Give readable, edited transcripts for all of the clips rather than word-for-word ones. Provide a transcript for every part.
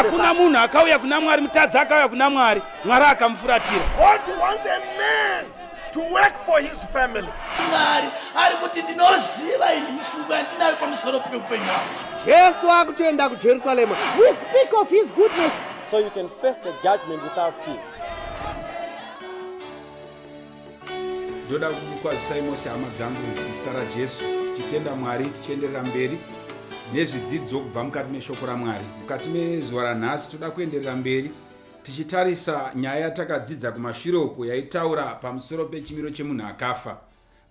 hakuna munhu akauya kuna Mwari, mutadzi akauya kuna Mwari, Mwari akamufuratira. God wants a man to work for his family. Mwari ari kuti ndinoziva ini mifungo yandinayo pamusoro peupenyu hwangu. Jesu akutoenda kuJerusalema. We speak of his goodness. So you can face the judgment without fear. Ndoda kukwazisa imosi hama dzangu muzita raJesu, tichitenda Mwari, tichienderera mberi nezvidzidzo kubva mukati meshoko raMwari. Mukati mezuva ranhasi toda kuenderera mberi tichitarisa nyaya yatakadzidza kumashure uko yaitaura pamusoro pechimiro chemunhu akafa.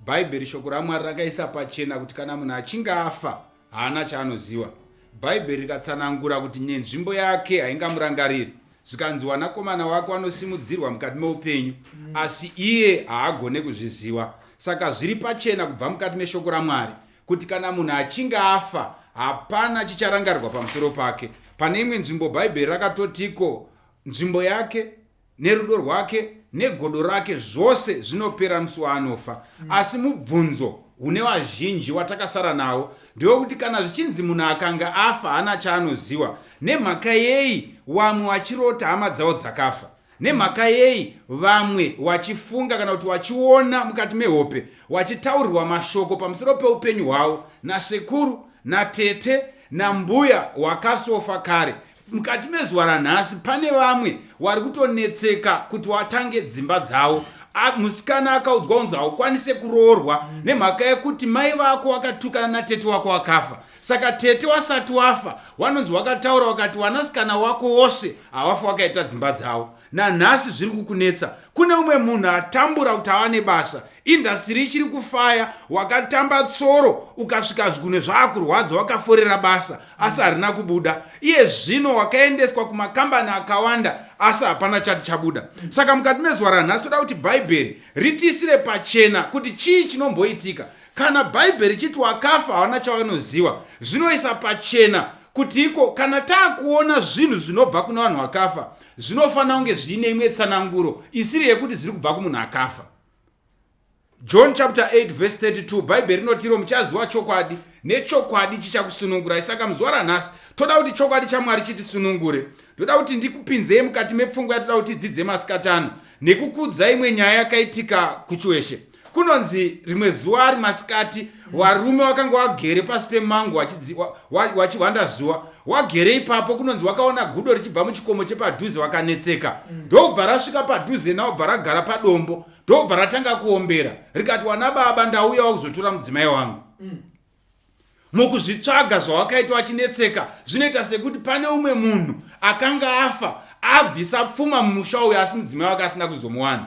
Bhaibheri, shoko raMwari, rakaisa pachena kuti kana munhu achinge afa haana chaanoziva. Bhaibheri rikatsanangura kuti nenzvimbo yake haingamurangariri, zvikanzi wanakomana wake wanosimudzirwa mukati meupenyu, asi iye haagone kuzviziva. Saka zviri pachena kubva mukati meshoko raMwari kuti kana munhu achinge afa hapana chicharangarirwa pamusoro pake. Pane imwe nzvimbo Bhaibheri rakatotiko nzvimbo yake nerudo rwake negodo rake zvose zvinopera musi waanofa. Asi mubvunzo une vazhinji watakasara nawo ndewekuti kana zvichinzi munhu akanga afa haana chaanoziva, nemhaka yei vamwe vachirota hama dzavo dzakafa? Nemhaka yei vamwe vachifunga kana kuti vachiona mukati mehope vachitaurirwa mashoko pamusoro peupenyu hwavo nasekuru natete nambuya wakasofa kare? Mukati mezuva ranhasi pane vamwe vari kutonetseka kuti watange dzimba dzavo. Musikana akaudzwa unzi haukwanise kuroorwa nemhaka yekuti mai vako wakatukana natete wako wakafa. Saka tete wasati wafa wanonzi wakataura wakati wanasikana wako wose havafa wakaita dzimba dzavo. Nanhasi zviri kukunetsa. Kune umwe munhu atambura kuti ava nebasa, indasitiri ichiri kufaya, wakatamba tsoro ukasvika zvigunwe zvaakurwadza wakaforera basa asi harina kubuda. Iye zvino wakaendeswa kumakambani akawanda asi hapana chati chabuda. Saka mukati mezuva ranhasi toda kuti Bhaibheri ritisire pachena kuti chii chinomboitika. Kana Bhaibheri chiti wakafa hawana chavanoziva, zvinoisa pachena kuti iko kana taakuona zvinhu zvinobva kuna vanhu vakafa zvinofanira kunge zviine imwe tsananguro isiri yekuti zviri kubva kumunhu akafa. John chapter 8 verse 32, Bhaibheri rinotiro muchaziva chokwadi nechokwadi chichakusunungurai. Saka muzuva ranhasi toda kuti chokwadi chaMwari chitisunungure. Toda kuti ndikupinzei mukati mepfungwa yatoda kuti dzidze masikatano nekukudzai imwe nyaya yakaitika kuchiweshe. Kunonzi rimwe zuva rimasikati varume vakanga vagere pasi pemango vachihwanda zuva. Wagere ipapo kunonzi wakaona gudo richibva muchikomo chepadhuze wakanetseka. Ndobva rasvika padhuze nawo bva ragara padombo. Ndobva ratanga kuombera rikati, wana baba, ndauyawo kuzotora mudzimai wangu. Mukuzvitsvaga zvawakaita wachinetseka zvinoita sekuti pane umwe munhu akanga afa abvisa pfuma mumusha uyu asi mudzimai wake asina kuzomuwana.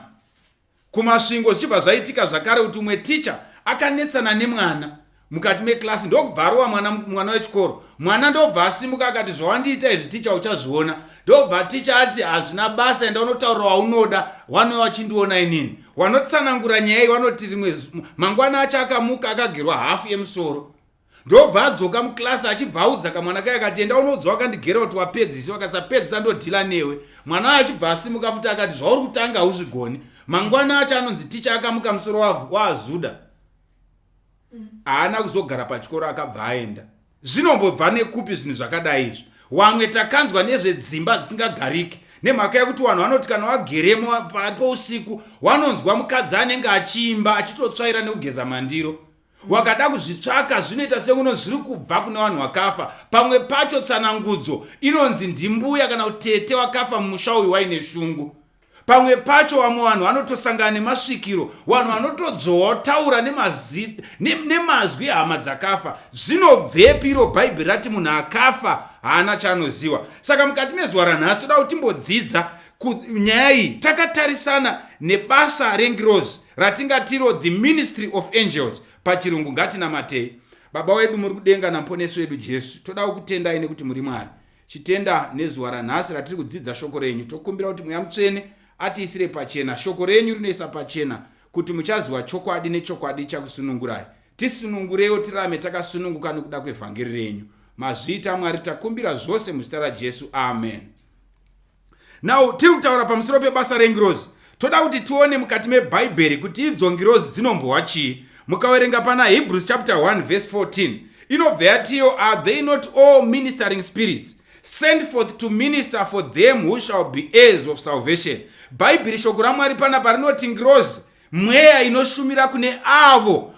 Kumasvingo zvichibva zvaitika zvakare kuti umwe ticha akanetsana nemwana mukati meklasi. Ndokubva arova mwana wechikoro. Mwana ndobva asimuka akati, zvawandiita izvi ticha uchazviona. Ndobva ticha ati, hazvina basa, enda unotaura waunoda, wanouya wachindiona inini. Wanotsanangura nyaya iyi wanoti rimwe mangwana acho akamuka akagerwa hafu yemusoro. Ndobva adzoka muklasi achibva audza kamwana kaya akati, enda unodza wakandigera kuti wapedzisa, wakasapedzisa ndodhila newe. Mwana achibva asimuka futi akati, zvauri kutanga hauzvigoni. Mangwana acho anonzi ticha akamuka musoro waZudha. Haana kuzogara pachikoro akabva aenda. Zvinombobva nekupi zvinhu zvakadai izvi? Wamwe takanzwa nezvedzimba dzisingagariki nemhaka yekuti vanhu vanoti kana wageremo pousiku wanonzwa mukadzi anenge achiimba achitotsvaira nekugeza mandiro. Wakada kuzvitsvaka zvinoita sekuno zviri kubva kuna vanhu vakafa. Pamwe pacho tsanangudzo inonzi ndimbuya kana utete wakafa mumusha uyu waine shungu. Pamwe pacho vamwe vanhu vanotosangana nemasvikiro, vanhu vanotodzowa taura nemazwi hama dzakafa. Zvinobvepi iro Bhaibheri rati munhu akafa haana chaanoziva? Saka mukati mezuva ranhasi toda kuti timbodzidza nyaya iyi takatarisana nebasa rengirozi ratingatiro the ministry of angels pachirungu. Ngatinamatei. Baba wedu muri kudenga namuponesi wedu Jesu, toda kukutendai nekuti muri Mwari. Chitenda nezuva ranhasi ratiri kudzidza shoko renyu, tokumbira kuti Mweya Mutsvene atiisire pachena. Shoko renyu rinoisa pachena kuti muchaziva chokwadi nechokwadi chakusunungurai. Tisunungurewo tirame takasununguka nokuda kwevhangeri renyu. Mazviita Mwari takumbira zvose muzita raJesu, amen. Now tiri kutaura pamusoro pebasa rengirozi. Toda kuti tione mukati meBhaibheri kuti idzo ngirozi dzinombowa chii. Mukaverenga pana Hebrews chapter 1 verse 14 inobva yatiyo, are they not all ministering spirits sent forth to minister for them who shall be heirs of salvation. Bhaibheri shoko raMwari panapa rinoti ngirozi, mweya inoshumira kune avo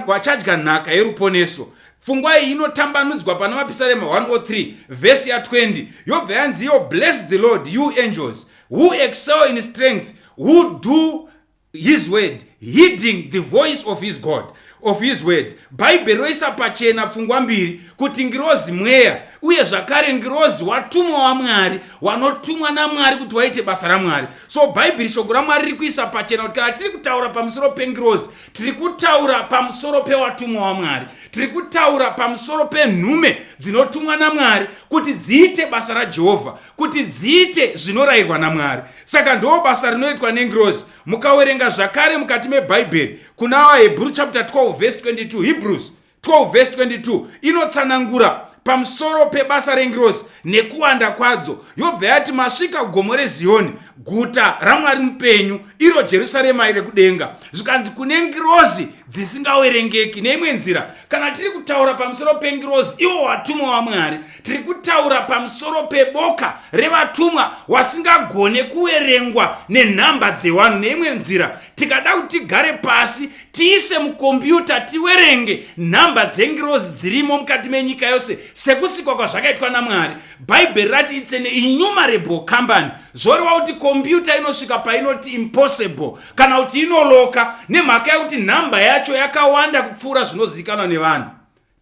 vachadya nhaka yeruponeso. Pfungwa iyi inotambanudzwa pana mapisarema 103 vhesi ya 20 yobva yanzi yo, bless the Lord you angels who excel in strength, who do his word, heeding the voice of his God, of his word. Bhaibheri roisa pachena pfungwa mbiri kuti ngirozi mweya, uye zvakare ngirozi watumwa waMwari, wanotumwa naMwari kuti waite basa raMwari. So Bhaibheri shoko raMwari riri kuisa pachena kuti kana tiri kutaura pamusoro pengirozi, tiri kutaura pamusoro pewatumwa waMwari, tiri kutaura pamusoro penhume dzinotumwa naMwari kuti dziite basa raJehovha, kuti dziite zvinorayirwa naMwari. Saka ndo basa rinoitwa nengirozi. Mukawerenga zvakare mukati meBhaibheri kuna vaHebrew chapter 12 verse 22, Hebrews 12 verse 22 inotsanangura pamusoro pebasa rengirozi nekuwanda kwadzo. Yobva yati masvika kugomo reZioni, guta raMwari mupenyu, iro Jerusarema iri kudenga. Zvikanzi kune ngirozi dzisingawerengeki. Neimwe nzira, kana tiri kutaura pamusoro pengirozi, iwo watumwa waMwari, tiri kutaura pamusoro peboka revatumwa wasingagone kuwerengwa nenhamba dzevanhu. Neimwe nzira, tikada kuti tigare pasi tiise mukombiyuta tiwerenge nhamba dzengirozi dzirimo mukati menyika yose sekusikwa kwazvakaitwa naMwari. Bhaibheri rati it's an innumerable company. Zvoreva kuti kombiyuta inosvika painoti impossible kana kuti inoloka nemhaka yekuti nhamba yacho yakawanda kupfuura zvinozivikanwa nevanhu.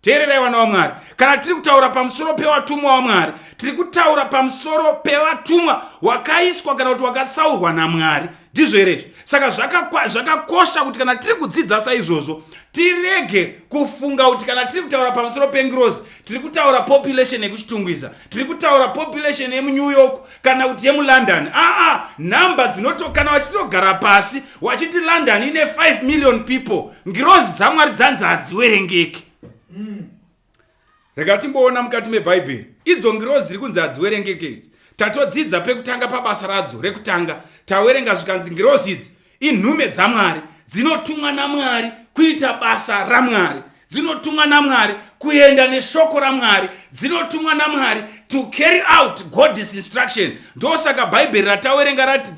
Teererai vana vaMwari, kana tiri kutaura pamusoro pevatumwa vaMwari, tiri kutaura pamusoro pevatumwa wakaiswa kana kuti wakatsaurwa naMwari. Ndizvo here? Saka zvakakosha kuti kana tiri kudzidza saizvozvo tirege kufunga kuti kana tiri kutaura pamusoro pengirozi tiri kutaura population yekuchitungwiza, tiri kutaura population yemuNew York kana kuti yemuLondon. Nhamba dzinoto kana wachitogara pasi wachiti London ine 5 million people, ngirozi dzaMwari dzanzi hadziwerengeki. Rega timboona mukati meBhaibheri idzo ngirozi dziri kunzi hadziwerengeki idzi. Tatodzidza pekutanga pabasa radzo rekutanga, tawerenga zvikanzi ngirozi idzi inhume dzaMwari, dzinotumwa naMwari kuita basa raMwari, dzinotumwa naMwari kuenda neshoko raMwari, dzinotumwa naMwari to carry out God's instruction. Ndosaka Bhaibheri ratawerenga rati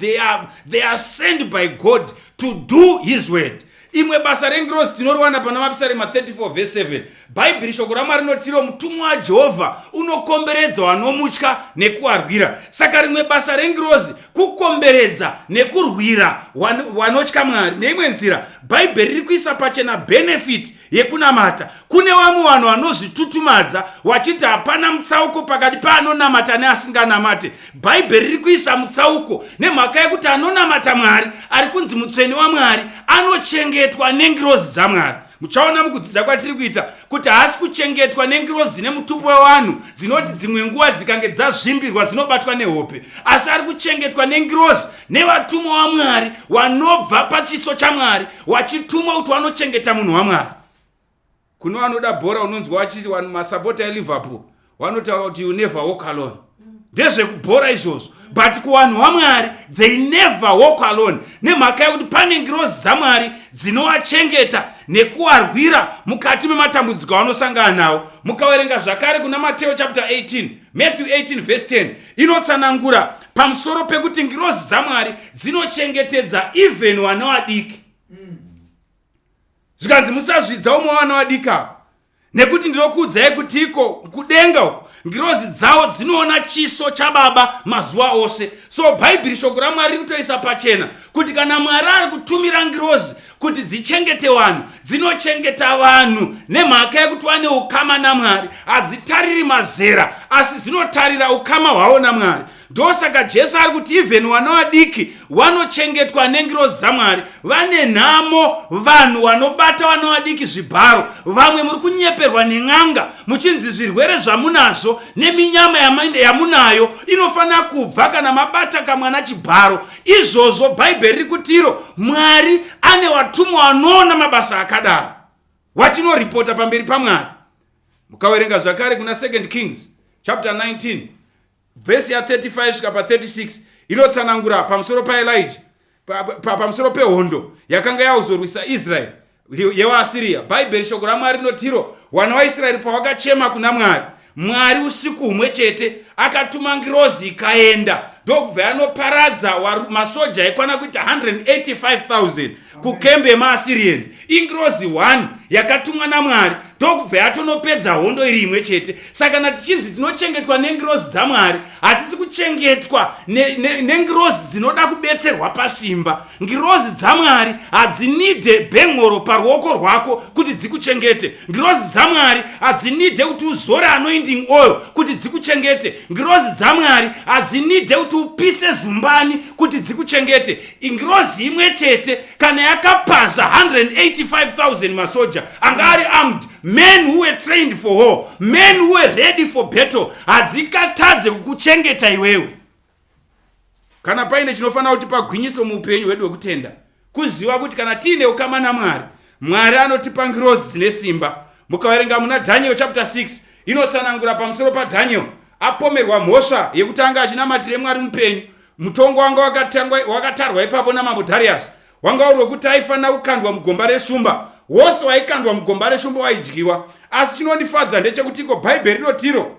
they are sent by God to do his word. Imwe basa rengirozi tinoriwana pana mapisarema 34 verse 7. Bhaibheri shoko raMwari rinotiro mutumwa waJehovha unokomberedza vanomutya nekuvarwira. Saka rimwe basa rengirozi kukomberedza nekurwira vanotya Mwari. Neimwe nzira, Bhaibheri riri kuisa pachena benefit yekunamata. Kune vamwe vanhu vanozvitutumadza vachiti hapana mutsauko pakati paanonamata neasinganamate. Bhaibheri riri kuisa mutsauko nemhaka yekuti anonamata Mwari, ari kunzi mutsvene waMwari, anochengetwa nengirozi dzaMwari. Muchaona mukudzidza kwatiri kuita kuti haasi kuchengetwa nengirozi nemutumbo wevanhu dzinoti dzimwe nguva dzikange dzazvimbirwa dzinobatwa nehope, asi ari kuchengetwa nengirozi nevatumwa vaMwari vanobva pachiso chaMwari vachitumwa kuti vanochengeta munhu waMwari. Kuno vanoda bhora unonzwa vachiti masapota eLiverpool vanotaura kuti you never walk alone. Ndezvekubhora izvozvo, but kuvanhu vaMwari they never walk alone. Nemhaka yekuti pane ngirozi dzaMwari dzinovachengeta nekuvarwira mukati mematambudziko avanosangana nawo. Mukaverenga zvakare kuna Mateo chapter 18, Matthew 18 verse 10 inotsanangura pamusoro pekuti ngirozi dzaMwari dzinochengetedza even vana vadiki. Zvikanzi musazvidza umwe vana vadiki avo, nekuti ndinokuudzai kuti iko kudenga uko ngirozi dzavo dzinoona chiso chaBaba mazuva ose. So Bhaibheri shoko raMwari riri kutoisa pachena kuti kana Mwari ari kutumira ngirozi kuti dzichengete vanhu, dzinochengeta vanhu nemhaka yekuti vane ukama naMwari. Hadzitariri mazera asi dzinotarira ukama hwavo naMwari. Ndosaka Jesu ari kuti even vana vadiki vanochengetwa nengirozi dzaMwari. Vane nhamo vanhu vanobata vana vadiki zvibharo. Vamwe muri kunyeperwa nen'anga muchinzi zvirwere zvamunazvo neminyama yamunayo inofanira kubva kana mabata kamwana chibharo. Izvozvo Bhaibheri riri kutiro Mwari ane vatumwa vanoona mabasa akadaro vachinoripota pamberi paMwari. Mukaverenga zvakare kuna 2 Kings chapter 19 verse ya 35 kusvika pa36 inotsanangura pamusoro paElijah, pamusoro pehondo yakanga yauzorwisa Israeri yevaAsiria. Bhaibheri shoko raMwari rinotiro vana vaIsraeri pavakachema kuna Mwari Mwari usiku humwe chete akatuma ngirozi ikaenda ndokubva yanoparadza masoja aikwana kuita 185,000 kukembe yemaassyrians. Ingirozi 1 yakatumwa naMwari ndokubva yatonopedza hondo iri imwe chete. Saka kana tichinzi tinochengetwa nengirozi dzaMwari, hatisi kuchengetwa nengirozi dzinoda kubetserwa pasimba. Ngirozi dzaMwari hadzinide bhengoro paruoko rwako kuti dzikuchengete. Ngirozi dzaMwari hadzinide kuti uzore anointing oil kuti dzikuchengete. Ngirozi dzaMwari hadzinide kuti upise zumbani kuti dzikuchengete. Ngirozi imwe chete kana yakapasa 185,000 masoja anga ari armed, men who were trained for war, men who were ready for battle, hadzikatadze kukuchengeta iwewe. Kana paine chinofanira kuti pagwinyiso muupenyu hwedu hwekutenda, kuziva kuti kana tiine ukama naMwari, Mwari anotipa ngirozi dzine simba. Mukaverenga muna Daniel chapter 6 inotsanangura pamusoro paDaniel apomerwa mhosva yekutanga achinamatire Mwari mupenyu. Mutongo wanga wakatarwa ipapo namambo Darius wanga uri wekuti aifanira kukandwa mugomba reshumba. Wose waikandwa mugomba reshumba waidyiwa. Asi chinondifadza ndechekuti iko Bhaibheri rinotiro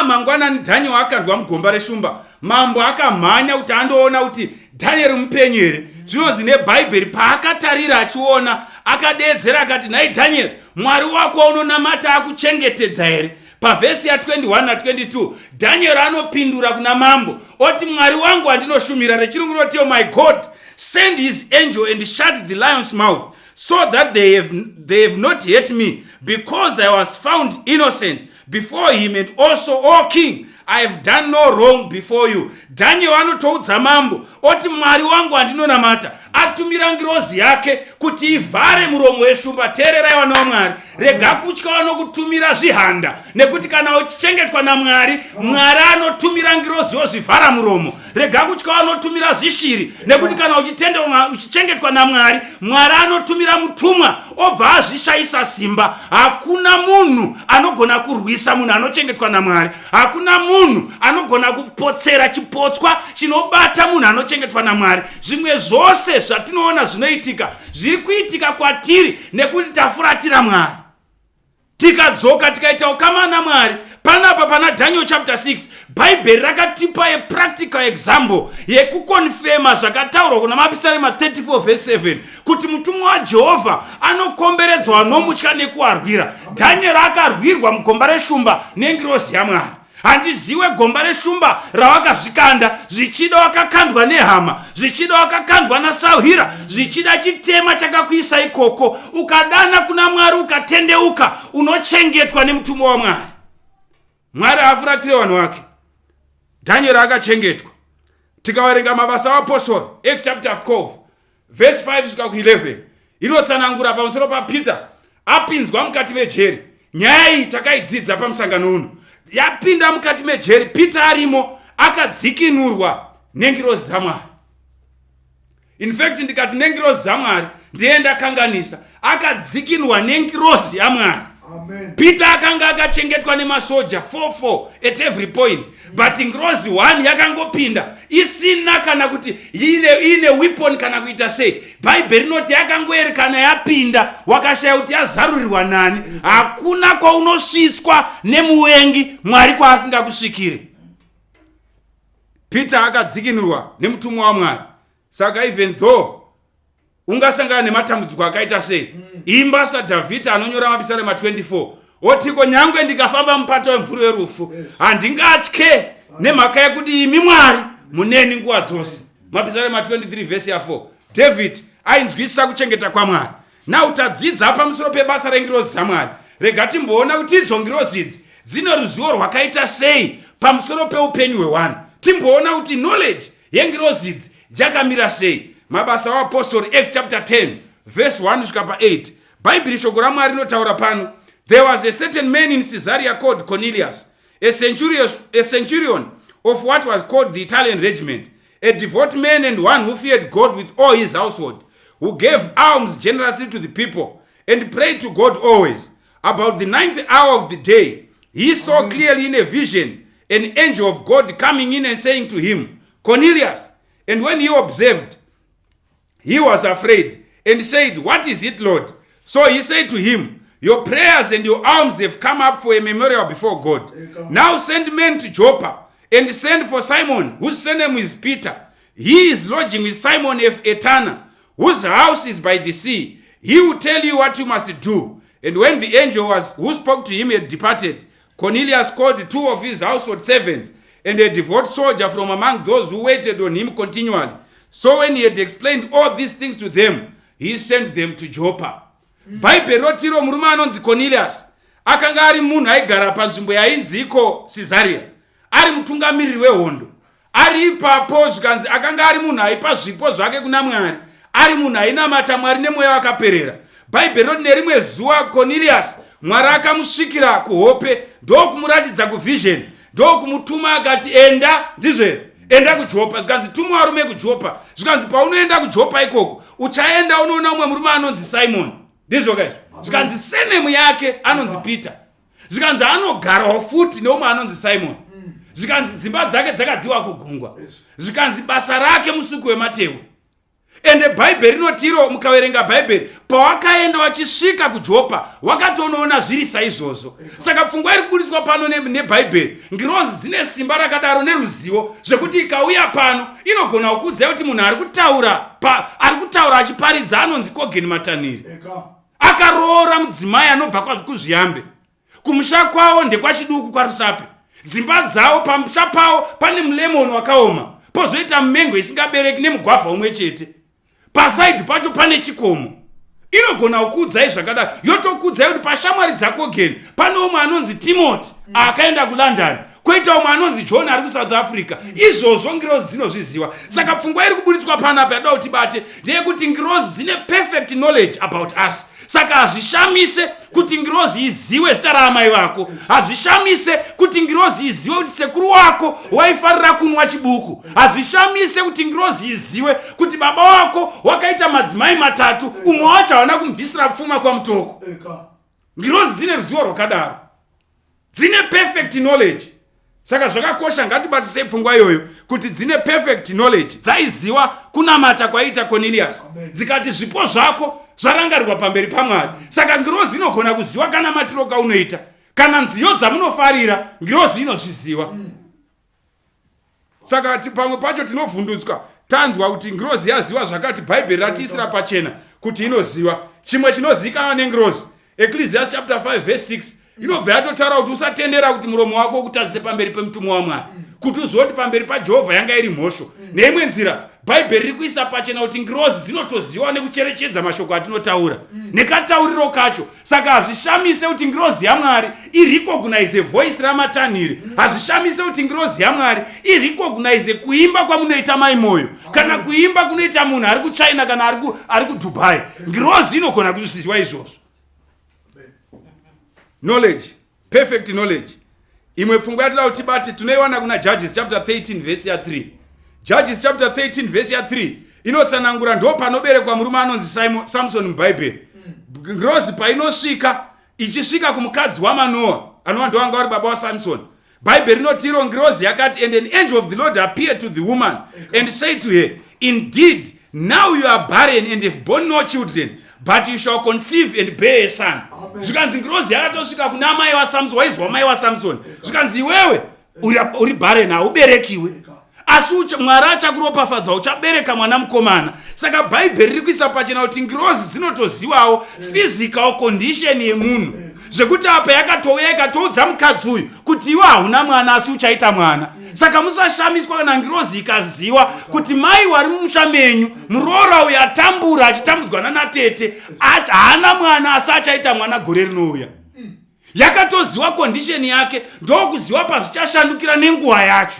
mangwanani Daniel akandwa mugomba reshumba, mambo akamhanya kuti andoona kuti Daniel mupenyu here. Zvinonzi neBhaibheri paakatarira achiona akadeedzera akati, nhai Daniel, Mwari wako unonamata akuchengetedza here? Pavhesi ya 21 na 22 Daniel anopindura kuna mambo oti, Mwari wangu andinoshumira, rechirungu rinoti, my God send his angel and shut the lion's mouth, so that they have not hurt me, because I was found innocent before him, and also, O king, I have done no wrong before you. Daniel anotoudza mambo oti, Mwari wangu andinonamata atumira ngirozi yake kuti ivhare muromo weshumba. Teererai vana vaMwari, rega kutya vanokutumira zvihanda, nekuti kana uchichengetwa naMwari, Mwari anotumira ngirozi yozvivhara muromo. Rega kutya vanotumira zvishiri, nekuti kana uchichengetwa naMwari, Mwari anotumira mutumwa obva azvishayisa simba. Hakuna munhu anogona kurwisa munhu anochengetwa naMwari. Hakuna munhu anogona kupotsera chipotswa chinobata munhu anochengetwa naMwari. Zvimwe zvose zvatinoona zvinoitika zviri kuitika kwatiri nekuti tafuratira Mwari. Tikadzoka tikaita ukama naMwari, panapa pana Daniel chapter 6 Bhaibheri rakatipa a practical example yekukonfirma zvakataurwa kuna Mapisarema 34 verse 7 kuti mutumwa waJehovha anokomberedzwa nomutya nekuarwira. Daniel akarwirwa mugomba reshumba nengirozi yaMwari. Handiziwe gomba reshumba rawakazvikanda, zvichida wakakandwa nehama, zvichida wakakandwa naSauhira, zvichida chitema chakakuisa ikoko, ukadana kuna Mwari ukatendeuka, unochengetwa nemutumwa waMwari. Mwari afuratire vanhu vake. Daniel akachengetwa. Tikaverenga mabasa aapostoli Acts chapter 12 verse 5 kusvika ku11 inotsanangura pamusoro paPeter apinzwa mukati mejeri. Nyaya iyi takaidzidza pamusangano uno. Yapinda mukati mejeri, Peter arimo akadzikinurwa nengirozi dzaMwari. In fact ndikati nengirozi dzaMwari ndiye ndakanganisa, akadzikinurwa nengirozi yaMwari. Peter akanga akachengetwa nemasoja 4 at every point, but ngirozi 1 yakangopinda isina kana kuti ine weapon kana kuita sei. Bhaibheri rinoti yakangoeri kana yapinda wakashaya kuti yazarurirwa nani. Hakuna kwaunosvitswa nemuvengi Mwari kwaasingakusvikire. Peter akadzikinurwa nemutumwa waMwari. Saka even though ungasangana nematambudziko akaita sei, imba saDhavhidhi anonyora Mapisarema 24 otiko, nyangwe ndikafamba mupato wemvuri werufu handingatye nemhaka yekuti imi Mwari muneni nguva dzose. Mapisarema 23 verse ya 4. David ainzwisisa kuchengeta kwaMwari. Now tadzidza pamusoro pebasa rengirozi dzaMwari. Rega timboona kuti idzo ngirozi idzi dzine ruzivo rwakaita sei pamusoro peupenyu hwevanhu. Timboona kuti knowledge yengirozi idzi yakamira sei. Mabasa aapostoli Acts chapter 10 verse 1 kusvika pa8. Bhaibheri shoko raMwari rinotaura pano, there was a certain man in Caesarea called Cornelius, a centurion of what was called the Italian regiment, a devout man and one who feared God with all his household, who gave alms generously to the people and prayed to God always. About the 9th hour of the day, he saw clearly in a vision an angel of God coming in and saying to him, Cornelius. And when he observed, he was afraid and said, what is it, Lord? So he said to him, Your prayers and your alms have come up for a memorial before God. Now send men to Joppa and send for Simon, whose surname is Peter. He is lodging with Simon a tanner, whose house is by the sea. He will tell you what you must do. And when the angel who spoke to him had departed, Cornelius called 2 of his household servants and a devout soldier from among those who waited on him continually. So when he had explained all these things to them, he sent them to Joppa. Bible rotiro murume anonzi Cornelius akanga ari munhu aigara panzvimbo yainziko Caesarea, ari mutungamiriri wehondo. Ari ipapo zvikanzi akanga ari munhu aipa zvipo zvake kuna Mwari, ari munhu ainamata Mwari nemweya wakaperera. Bible roti nerimwe zuva Cornelius Mwari akamusvikira kuhope, ndokumuratidza kuvision, ndokumutuma akati enda, ndizve enda kuJopa. Zvikanzi tuma varume kuJopa. Zvikanzi paunoenda kuJopa ikoko uchaenda unoona umwe murume anonzi Simon, ndizvo kai. Zvikanzi senemu yake anonzi Peter. Zvikanzi anogarawo futi neumwe anonzi Simon. Zvikanzi dzimba dzake dzakadziwa kugungwa. Zvikanzi basa rake musuku wematehwe. Ende Bible rinotiro mukaverenga Bible pawakaenda wachisvika kuJopa wakatonoona zviri saizvozvo. Saka pfungwa iri kuburitswa pano neBible, ngirozi dzine simba rakadaro neruzivo zvekuti ikauya pano inogona kukuudza kuti munhu ari kutaura achiparidza anonzi Kogeni Matanhiri. Akaroora mudzimai anobva kuzviyambe, kumusha kwawo ndekwachiduku kwaRusape. Dzimba dzawo pamusha pawo pane mulemoni wakaoma, pozoita mumengo isingabereki nemugwavha umwe chete. Pasaidi pacho pane chikomo. Inogona kukuudzai zvakadaro, yotokuudzai kuti pashamwari dzaKogeni pane umwe anonzi Timothy akaenda kuLondon, koita umwe anonzi John ari kuSouth Africa. Izvozvo ngirozi dzinozviziva. Saka pfungwa iri kuburitswa panapa yada kuti bate ndeyekuti ngirozi dzine perfect knowledge about us. Saka hazvishamise kuti ngirozi iziwe zita raamai vako, hazvishamise kuti ngirozi iziwe kuti sekuru wako waifarira kunwa chibuku, hazvishamise kuti ngirozi iziwe kuti baba wako wakaita madzimai matatu, umwe wacho hawana kumubvisira pfuma kwa mutoko. Ngirozi dzine ruzivo rwakadaro, dzine perfect knowledge. Saka zvakakosha ngatibatisei pfungwa iyoyo kuti dzine perfect knowledge. Dzaiziva kunamata kwaita Cornelius, dzikati zvipo zvako zvarangarirwa pamberi paMwari. Saka ngirozi inogona kuziva kana matiro kaunoita, kana nziyo dzamunofarira ngirozi inozviziva. Saka pamwe pacho tinovhundutswa tanzwa kuti ngirozi yaziva zvakati Bible ratisira pachena kuti inoziva. Chimwe chinozikanwa nengirozi, Ecclesiastes chapter 5 verse 6, inobva yatotaura kuti usatendera kuti muromo wako ukutadzise pamberi pemutumwa waMwari, kuti uzoti pamberi paJehovha yanga iri mhosvo. Neimwe nzira Bible riri kuisa pachena kuti ngirozi dzinotoziva nekucherechedza mashoko atinotaura nekatauriro kacho. Saka hazvishamise kuti ngirozi yaMwari irecognize voice ramatanhiri, hazvishamise kuti ngirozi yaMwari irecognize kuimba kwamunoita mai moyo, kana kuimba kunoita munhu ari kuChina kana ari kuDubai. Ngirozi inogona kuziva izvozvo. Knowledge, perfect knowledge. Imwe pfungwa yatoda kuti bate tunoiwana kuna Judges chapter 13 verse 3. Judges chapter 13 verse 3 inotsanangura ndo panoberekwa murume anonzi Samson muBhayibheri. Ngirozi painosvika ichisvika kumukadzi waManoa anova ndo wanga uri baba waSamson, Bhayibheri inotiro ngirozi yakati, and an angel of the Lord appeared to the woman and said to her, indeed now you are barren and have borne no children, but you shall conceive and bear a son. Zvikanzi ngirozi yakatosvika kuna mai waSamson, waizwa mai waSamson. Zvikanzi iwewe uri barren, hauberekiwe, asi Mwari achakuropafadza uchabereka mwana mukomana. Saka Bhayibheri riri kuisa pachena kuti ngirozi dzinotozivawo physical condition yemunhu, zvekuti apa yakatouya ikatoudza mukadzi uyu kuti iwe hauna mwana asi uchaita mwana. Saka musashamiswa kana ngirozi ikaziva kuti mai wari mumusha menyu muroora uyu atambura achitambudzwa natete haana mwana asi achaita mwana gore rinouya. Yakatoziva condition yake, ndokuziva pazvichashandukira nenguva yacho.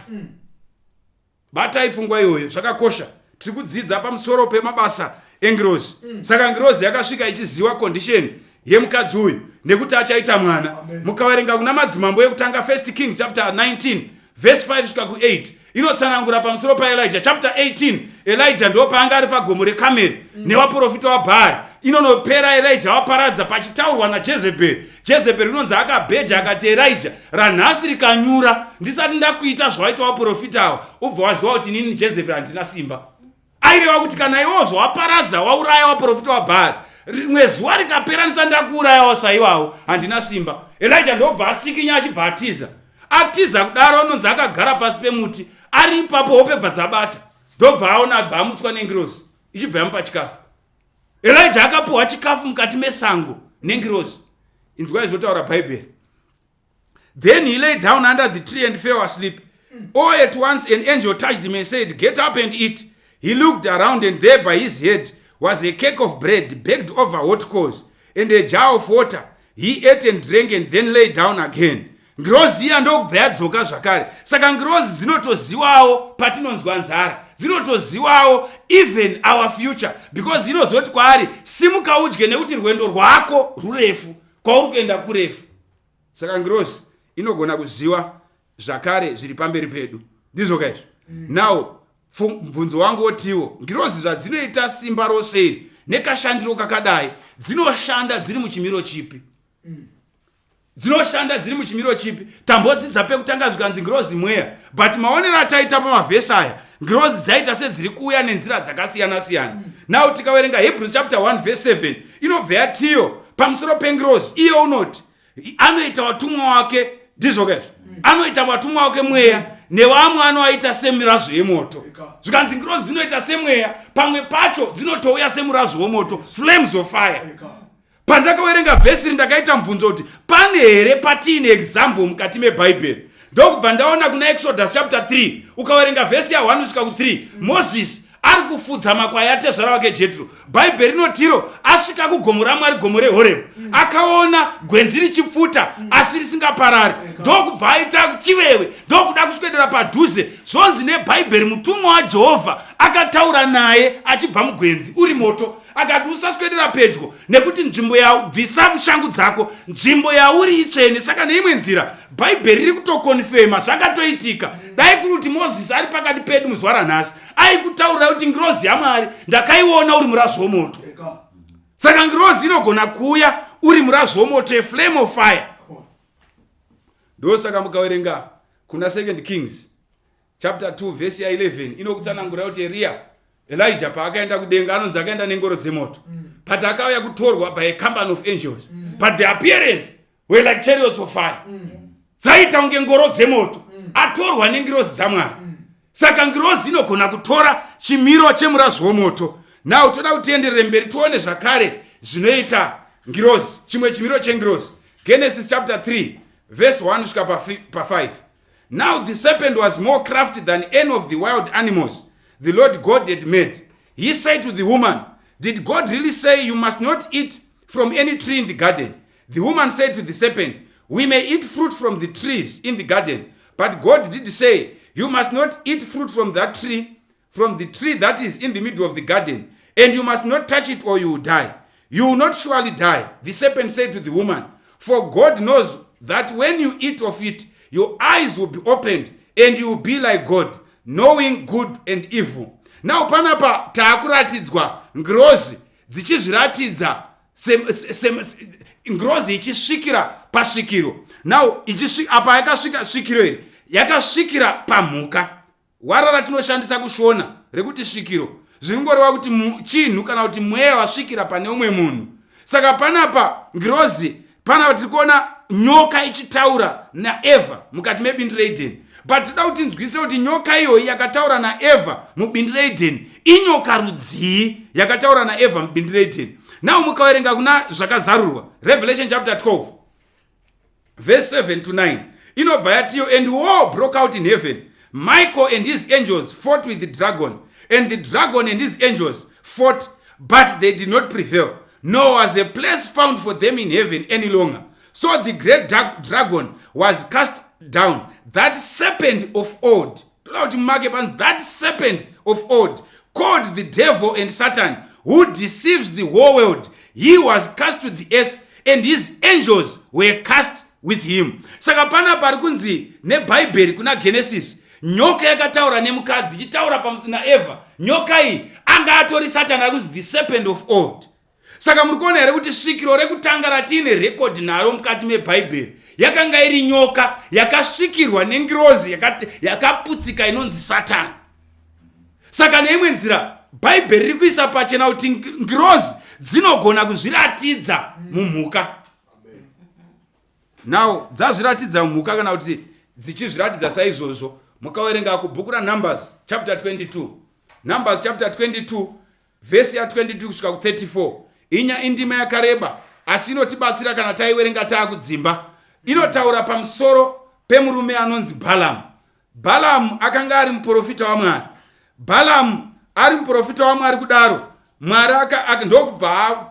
Batai pfungwa iyoyo, zvakakosha. Tiri kudzidza pamusoro pemabasa engirozi. Saka ngirozi yakasvika ichiziva condition yemukadzi uyu nekuti achaita mwana. Mukaverenga kuna madzimambo ekutanga 1 Kings chapter 19 verse 5 kusvika ku8 inotsanangura pamusoro paElijah. Chapter 18 Elijah ndo paanga ari pagomo reKarmeri nevaprofita vaBhaari. Inonopera Elijah waparadza pachitaurwa naJezebheri. Jezebheri inonzi akabheja akati, Elijah ranhasi rikanyura ndisati ndakuita zvawaita vaprofita ava, ubva waziva kuti nini Jezebheri handina simba. Aireva kuti kana iwozvo waparadza wauraya vaprofita vaBhaari, rimwe zuva rikapera ndisati ndakuurayawo saiwawo handina simba. Elijah ndobva asikinya achibva atiza kudaro unonzi akagara pasi pemuti ari ipapo hope bva dzabata ndobva aona abva amutswa nengirozi ichibva yamupa chikafu. Elijah akapuhwa chikafu mukati mesango nengirozi. Inzwa izotaura bhaibheri. Then he lay down under the tree and fell asleep. All at once an angel touched him and said, "Get up and eat." He looked around, and there by his head was a cake of bread baked over hot coals and a jar of water. He ate and drank and then lay down again. Ngirozi iya ndokubva yadzoka zvakare. Saka ngirozi dzinotoziwawo patinonzwa nzara, dzinotoziwawo even our future, because inozoti kwaari simuka udye nekuti rwendo rwako rurefu, kwauri kuenda kurefu. Saka ngirozi inogona kuziva zvakare zviri pamberi pedu. Ndizvo kaizvo. Now mvunzo wangu otiwo, ngirozi zvadzinoita simba roseri nekashandiro kakadai dzinoshanda dziri muchimiro chipi? Dzinoshanda dziri muchimiro chipi? Tambodzidza pekutanga zvikanzi ngirozi mweya, but maonero ataita pamavhesi aya ngirozi dzaita sedziri kuuya nenzira dzakasiyana siyana. Now tikaverenga Hebrews chapter 1 verse 7 inobva yatiyo pamusoro pengirozi. Iye unoti anoita watumwa wake, ndizvo kaizvo, anoita watumwa wake mweya nevamwe anoaita semirazvo yemoto. Zvikanzi ngirozi dzinoita semweya, pamwe pacho dzinotouya semurazvo wemoto, flames of fire. Pandakaverenga vhesi ndakaita mubvunzo kuti pane here patiine example mukati mebhaibheri. Ndokubva ndaona kuna Exodus chapter 3 ukaverenga vhesi ya 1 kusvika ku3 Moses ari kufudza makwai atezvara wake Jetro. Bhaibheri inotiro asvika kugomo raMwari, gomo reHorebu, akaona gwenzi richipfuta asi risingaparari. Ndokubva aita chivewe, ndokuda kuswedera padhuze. Zvonzi nebhaibheri mutumwa waJehovha akataura naye achibva mugwenzi uri moto, akati usaswedera pedyo nekuti nzvimbo bvisa shangu dzako, nzvimbo yauri itsvene. Saka neimwe nzira bhaibheri riri kutokonfema zvakatoitika. Dai kuri kuti Mozisi ari pakati pedu muzuva ranhasi aikutaurira kuti ngirozi yaMwari ndakaiona uri murazvo womoto. Saka ngirozi inogona kuuya uri murazvo womoto, a flame of fire. Ndosaka mukaverenga kuna 2 Kings chapter 2 verse 11 inokutsanangura kuti Elijah paakaenda kudenga anonzi akaenda nengoro dzemoto, but akauya kutorwa by a company of angels, but the appearance were like chariots of fire. Dzaita kunge ngoro dzemoto, atorwa nengirozi dzaMwari. Saka ngirozi inogona kutora chimiro chemurazvo womoto. Now toda kutienderere mberi tuone zvakare zvinoita ngirozi, chimwe chimiro chengirozi. Genesis chapter 3 verse 1 kusvika pa5. Now the serpent was more crafty than any of the wild animals the Lord God had made. He said to the woman, "Did God really say you must not eat from any tree in the garden?" The woman said to the serpent, "We may eat fruit from the trees in the garden, but God did say, you must not eat fruit from that tree, from the tree that is in the middle of the garden, and you must not touch it or you will die. You will not surely die." The serpent said to the woman, "For God knows that when you eat of it, your eyes will be opened, and you will be like God, knowing good and evil." Now panapa taakuratidzwa ngirozi dzichizviratidza ngirozi ichisvikira pasvikiro. Now apa yakasvika svikiro iri yakasvikira pamhuka. Wara ratinoshandisa kushona rekuti svikiro zvingoreva kuti chinhu kana kuti mweya wasvikira pane umwe munhu. Saka panapa ngirozi, panapa tiri kuona nyoka ichitaura naEvha mukati mebindu reEdheni. But toda kuti nzwise kuti nyoka iyoyi yakataura naEvha mubindu reEdheni inyoka rudzii yakataura naEvha mubindu reEdheni. Now mukaverenga kuna zvakazarurwa Revelation chapter 12 verse 7 to 9 inobva yatiyo, "And war broke out in heaven. Michael and his angels fought with the dragon, and the dragon and his angels fought, but they did not prevail, nor was a place found for them in heaven any longer. So the great dragon was cast down, that serpent of old," that serpent of old, "called the devil and Satan, who deceives the whole world. He was cast to the earth, and his angels were cast with him." Saka pana pari kunzi nebhaibheri kuna Genesis nyoka yakataura nemukadzi ichitaura pamusoro naEvha. Nyoka iyi anga atori Satan akunzi the serpent of old. Saka muri kuona here kuti svikiro rekutanga ratiine rekodhi naro mukati mebhaibheri yakanga iri nyoka yakasvikirwa nengirozi yakaputsika inonzi Satani. Saka neimwe nzira bhaibheri riri kuisa pachena kuti ngirozi dzinogona kuzviratidza mumhuka. Now dzazviratidza mumhuka kana kuti dzichizviratidza saizvozvo, mukaverenga kubhuku raNumbers chapter 22, Numbers chapter 22 verse ya 22 kusvika ku34, indima yakareba asi inotibatsira kana taiverenga taakudzimba. Inotaura pamusoro pemurume anonzi Balaam. Balaam akanga ari muprofita waMwari. Balaam ari muprofita waMwari kudaro, Mwari ndokubva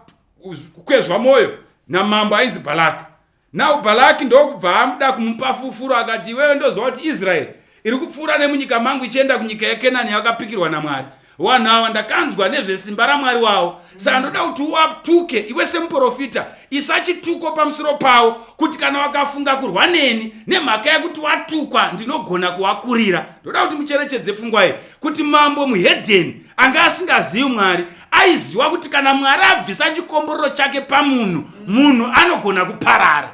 kukwezva mwoyo namambo ainzi Balaki. Now Balaki ndokubva amuda kumupa fufuro akati, iwewe ndoziva kuti Israeri iri kupfuura nemunyika mangu ichienda kunyika yeKenani yakapikirwa naMwari. Vanhu ava ndakanzwa nezvesimba raMwari wavo, saka ndoda kuti uwatuke iwe semuprofita, isa chituko pamusoro pavo, kuti kana wakafunga kurwa neni nemhaka yekuti watukwa ndinogona kuvakurira. Ndoda kuti mucherechedze pfungwa iyi kuti mambo muhedheni anga asingazivi Mwari aiziva kuti kana Mwari abvisa chikomborero chake pamunhu, munhu anogona kuparara.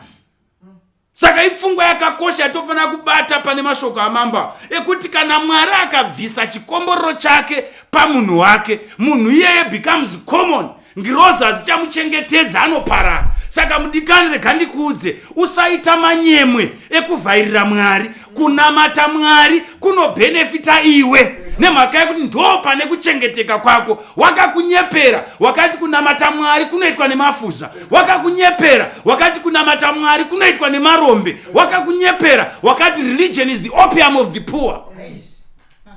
Saka ipfungwa yakakosha tofanira kubata pane mashoko amamba ekuti kana Mwari akabvisa chikomborero chake pamunhu wake, munhu iyeye becomes common, ngirozi hadzichamuchengetedza, anoparara. Saka mudikani, rega ndikuudze, usaita manyemwe ekuvhairira Mwari. Kunamata Mwari kunobhenefita iwe nemhaka yekuti ndo pane kuchengeteka kwako. Wakakunyepera wakati kunamata Mwari kunoitwa nemafuza, wakakunyepera wakati kunamata Mwari kunoitwa nemarombe, wakakunyepera wakati religion is the opium of the poor.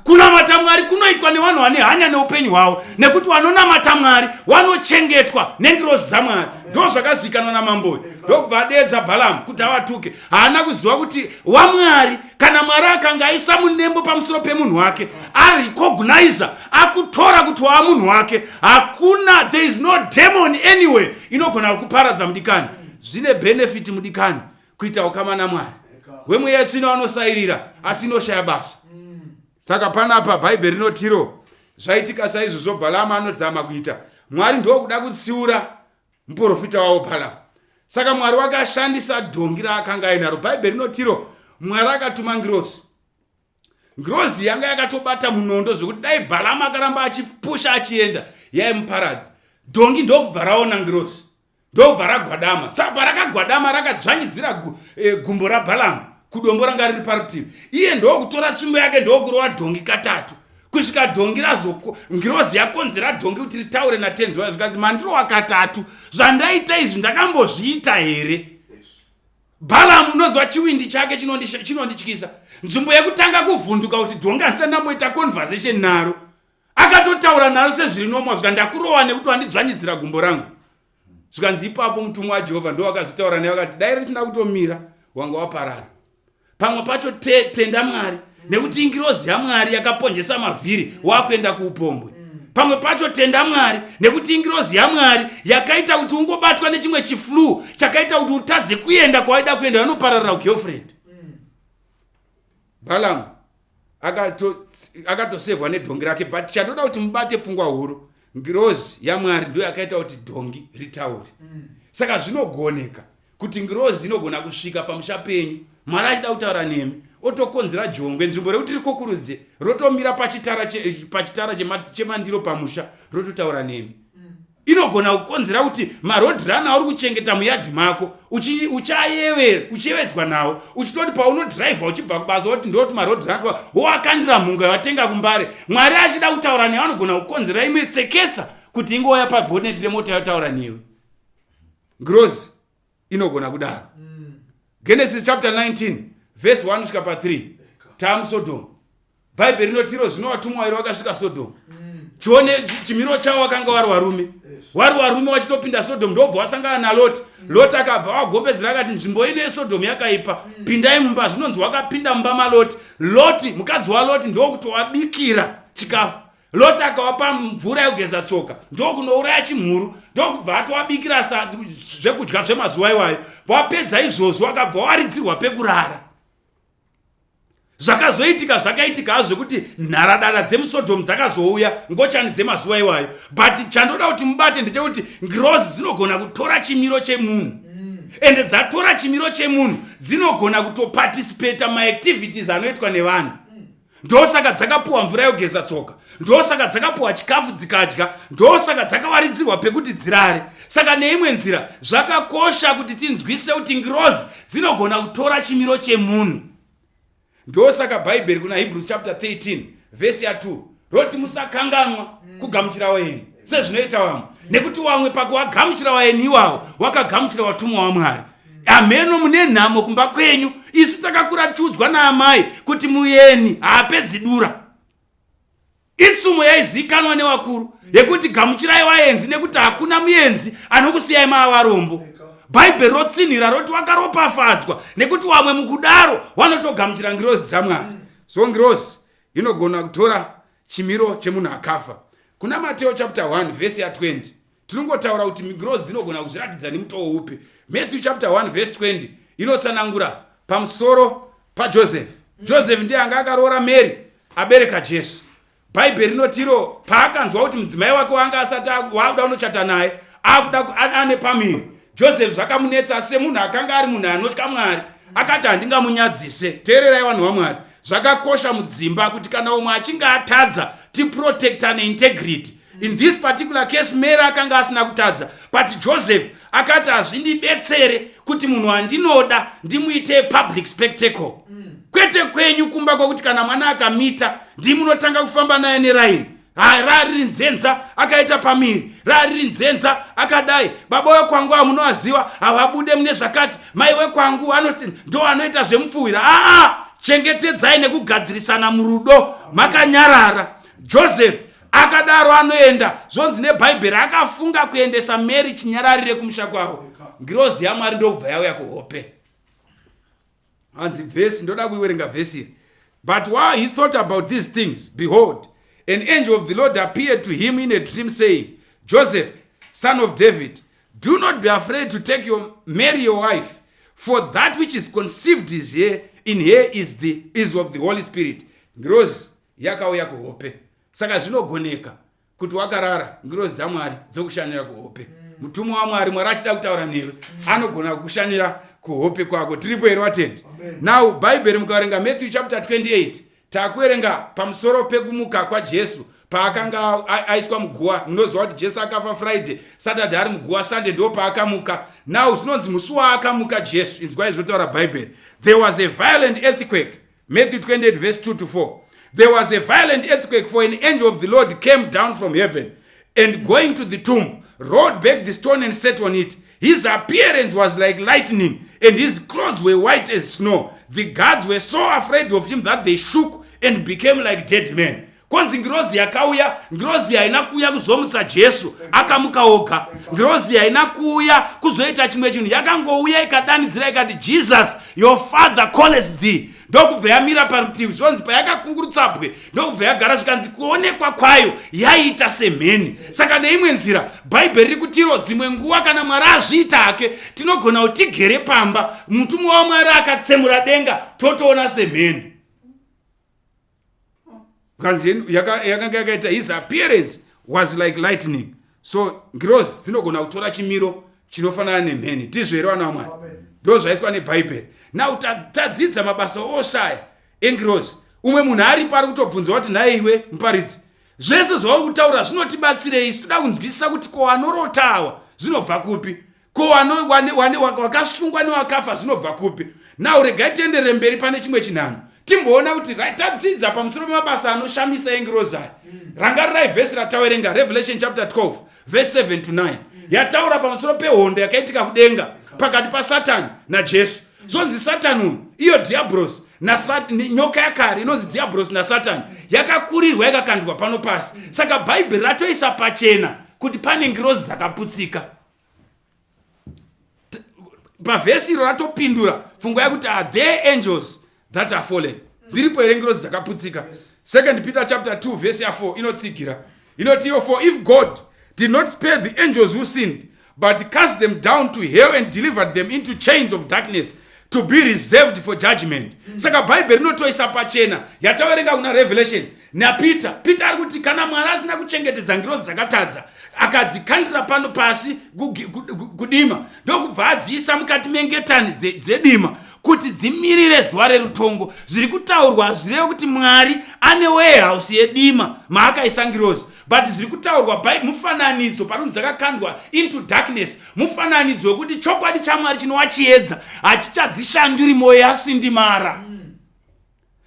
Kunamata Mwari kunoitwa nevanhu vane hanya neupenyu hwavo, nekuti vanonamata Mwari vanochengetwa nengirozi dzaMwari. Ndo zvakazikanwa namambo. Ndokubva adedza Balaam kuti avatuke. Haana kuziva kuti waMwari, kana Mwari akanga aisa munembo pamusoro pemunhu wake, arecognize, akutora kuti wava munhu wake, hakuna, there is no demon anyway inogona kuparadza mudikani. Zvine benefit mudikani kuita ukama naMwari. Wemweya tsvino anosairira asi inoshaya basa. Saka panapa Bhaibheri rinotiro zvaitika saizvozvo Balaam anodzama kuita. Mwari ndokuda kutsiura muprofita wavo Balaam. Saka Mwari wakashandisa dhongi raakanga ainaro. Bhaibheri rinotiro Mwari akatuma ngirozi. Ngirozi yanga yakatobata munondo zvokuti dai Balaam akaramba achipusha achienda yaimuparadza. Dhongi ndokubva raona ngirozi, ndokubva ragwadama. Saka parakagwadama rakadzvanyidzira gumbo raBhalaam kudombo ranga riri parutivi. Iye ndokutora tsvimbo yake ndokurova dhongi katatu, kusvika dhongi ngirozi yakonzera dhongi kuti ritaure natenzi wayo zvikanzi, mandirowa katatu, zvandaita izvi ndakambozviita here? Balaam unozwa chiwindi chake chinondityisa. Nzvimbo yekutanga kuvhunduka kuti dhongi handisati ndamboita conversation naro, akatotaura naro sezviri nomwa, zvika ndakurova nekuti wandidzvanyidzira gumbo rangu. Zvikanzi ipapo mutumwa waJehovha ndo akazotaura naye akati, dai risina kutomira wanga waparara. Pamwe pacho tenda Mwari, nekuti ngirozi yaMwari yakaponjesa mavhiri wakuenda kuupombwe. Pamwe pacho tenda Mwari, nekuti ngirozi yaMwari yakaita kuti ungobatwa nechimwe chiflu chakaita kuti utadze kuenda kwaida kuenda, vanopararira girlfriend. Balaam akatosevwa nedhongi rake, but chandoda kuti mubate pfungwa huru, ngirozi yaMwari ndo yakaita kuti dhongi ritaure. Saka zvinogoneka kuti ngirozi inogona kusvika pamusha penyu, Mwari achida kutaura nemi, otokonzera jongwe, nzvimbo rekuti rikokurudze rotomira pachitara chemandiro pamusha, rototaura nemi. Inogona kukonzera kuti marodhirana uri kuchengeta muyadhi mako uchiyevedzwa nawo, uchitoti paunodhiraivha uchibva kubasa kuti ndoti marodhirana wakandira mhunga watenga kumbare. Mwari achida kutaura newe anogona kukonzera imwe tseketsa kuti ingoya paboneti remota yotaura newe. Ngirozi inogona kudaro. Genesis chapter 19 verse 1 kusvika pa3, tamuSodom. Bhaibheri rinotiro zvino vatumwa vairi vakasvika Sodom. Chione chimiro chavo vakanga vari varume vachitopinda Sodom, ndobva vasangana naLoti. Loti akabva vagombedzera akati, nzvimbo ino yeSodom yakaipa, pindai mumba. Zvinonzi wakapinda mumba maLoti. Loti, mukadzi waLoti, ndokutowabikira chikafu. Loti akawapa mvura yekugeza tsoka, ndokunouraya chimhuru, ndokubva atowabikira zvekudya zvemazuva iwayo. Wapedza izvozvo akabva waridzirwa pekurara. Zvakaitika zvekuti nharadada dzemuSodom dzakazouya ngochani dzemazuva iwayo. But chandoda kuti mubate ndechekuti ngirozi dzinogona kutora chimiro chemunhu. Ende dzatora chimiro chemunhu dzinogona kutoparticipate maactivities anoitwa nevanhu. ndosaka dzakapuwa mvura yogeza tsoka, ndosaka dzakapuwa chikafu dzikadya, ndosaka dzakawaridzirwa pekuti dzirare. Saka neimwe nzira zvakakosha kuti tinzwise kuti ngirozi dzinogona kutora chimiro chemunhu. Ndosaka Bhaibheri kuna Hebrews chapter 13 verse ya 2 roti musakanganwa kugamuchira waeni sezvinoita vamwe, nekuti vamwe pakuwagamuchira waeni iwawo wakagamuchira watumwa waMwari. Ameno mune nhamo kumba kwenyu, isu takakura tichiudzwa naamai kuti muyeni haapedzi dura. Itsumo yaizikanwa nevakuru yekuti gamuchirai waenzi nekuti hakuna muenzi anokusiyai maavarombo. Bhaibheri rotsinhira roti wakaropafadzwa nekuti vamwe mukudaro vanotogamuchira ngirozi dzaMwari. So ngirozi inogona kutora chimiro chemunhu akafa. Kuna Mateo chapter 1 verse ya 20 tinongotaura kuti ngirozi dzinogona kuzviratidza nemutoo upi. Matthew chapter 1 verse 20 inotsanangura pamusoro paJoseph. Joseph ndiye anga akaroora Mary abereka Jesu. Bhaibheri rinotiro paakanzwa kuti mudzimai wake wanga asati wakuda kunochata naye akuda ane pamiri, Joseph zvakamunetsa semunhu akanga ari munhu anotya Mwari, akati handingamunyadzise. Teererai vanhu vaMwari, zvakakosha mudzimba kuti kana umwe achinge atadza tiprotecta neintegrity. In this particular case Mary akanga asina kutadza, but Joseph akati hazvindibetsere kuti munhu andinoda ndimuite public spectacle. Kwete kwenyu kumba kwokuti kana mwana akamita ndimunotanga kufamba naye neraini. Rari nzenza akaita pamiri, rari nzenza akadai, baba wekwangu amunoaziva havabude mune zvakati, mai wekwangu ndo anoita zvemupfuwira. Chengetedzai nekugadzirisana murudo makanyarara. Joseph akadaro anoenda, zvonzi neBhaibheri akafunga kuendesa Mary chinyararire kumusha kwavo. Ngirozi yaMwari ndobva yauya kuhope. Hanzi vhesi ndoda kuiwerenga vhesi. But while he thought about these things, behold, an angel of the Lord appeared to him in a dream, saying, Joseph, son of David, do not be afraid to take Mary your wife, for that which is conceived in her is of the Holy Spirit. Ngirozi yakauya kuhope. Saka zvinogoneka kuti wakarara ngirozi dzaMwari dzokushanira kuhope. Mutumwa waMwari, Mwari achida kutaura newe, anogona kukushanira kuhope kwako. Tiripo here vatendi? Now Bhaibheri mukaverenga Matthew chapter 28 takuverenga pamusoro pekumuka kwaJesu paakanga aiswa muguwa. Munoziva kuti Jesu akafa Friday, Saturday ari muguwa, Sunday ndo paakamuka. Now zvinonzi musi waakamuka Jesu, inzwai zvotaura Bhaibheri, there was a violent earthquake. Matthew 28 verse 2 to 4. There was a violent earthquake, for an angel of the Lord came down from heaven and going to the tomb, rolled back the stone and sat on it. His appearance was like lightning, and his clothes were white as snow. The guards were so afraid of him that they shook and became like dead men. Kwanzi ngirozi yakauya, ngirozi haina kuuya kuzomutsa Jesu akamuka oga. Ngirozi haina kuuya kuzoita chimwe chinhu, yakangouya ikadanidzira ikati, Jesus, your father calls thee. Ndokubva yamira parutivi, zvonzi payakakungurutsabwe ndokubva yagara zvikanzi kuonekwa kwayo yaita semheni. Saka neimwe nzira Bhaibheri riri kutiro dzimwe nguva kana Mwari azviita hake tinogona kuti tigere pamba, mutumwa waMwari akatsemura denga totoona semheni. Kanzi yakanga yakaita, his appearance was like lightning. So ngirozi dzinogona kutora chimiro chinofanana nemheni. Tizvo here vana vaMwari? Ndo zvaiswa neBhaibheri. Now tadzidza mabasa oshaya engirozi. Umwe munhu ari pari kutobvunza kuti naye iwe muparidzi, zvese zvauri kutaura zvinotibatsirei? Toda kunzwisisa kuti ko vanorotawa zvinobva kupi? Ko wakasungwa newakafa zvinobva kupi? Now regai tienderere mberi pane chimwe chinhano. Timboona kuti tadzidza pamusoro pemabasa anoshamisa engirozi aya. Rangarirai vhesi ratawerenga Revelation chapter 12 verse 7 to 9. Yataura pamusoro pehondo yakaitika kudenga pakati paSatani naJesu. Zonzi Satani iyo Diablos nyoka yakare inonzi Diablos naSatani yakakurirwa yakakandwa pano pasi. Saka Bhaibheri ratoisa pachena kuti pane ngirozi dzakaputsika. Pavhesi iro ratopindura fungo yakuti are there angels that are fallen. Dziripo here ngirozi dzakaputsika. 2 Peter chapter 2 verse 4 inotsigira. Inotiyo, for if God did not spare the angels who sinned, but cast them down to hell and delivered them into chains of darkness to be reserved for judgment. Saka Bhaibheri rinotoisa pachena yataverenga kuna Revelation naPeter. Peter ari kuti kana Mwari asina kuchengetedza ngirozi dzakatadza akadzikandira pano pasi kudima, ndokubva adziisa mukati mengetani dzedima, kuti dzimirire zuva rerutongo. Zviri kutaurwa hazvireve kuti Mwari ane warehouse yedima maakaisa ngirozi, but zviri kutaurwa mufananidzo panonzi dzakakandwa into darkness, mufananidzo wekuti chokwadi chaMwari chinova chiedza hachichadzishanduri mwoyo yasindimara.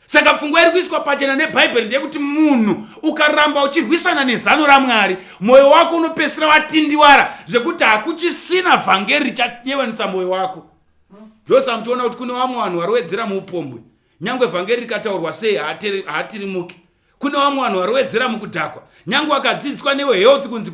Saka pfungwa iri kuiswa pachena nebhaibheri ndeyekuti munhu ukaramba uchirwisana nezano raMwari, mwoyo wako unopedzisira watindiwara zvekuti hakuchisina vhangeri richayevanisa mwoyo wako. Ndosa muchiona kuti kune vamwe vanhu varowedzera muupombwe, nyangwe vhangeri rikataurwa sei haatirimuki. Kune vamwe vanhu varowedzera mukudhakwa, nyangwe akadzidziswa newehealth kunzi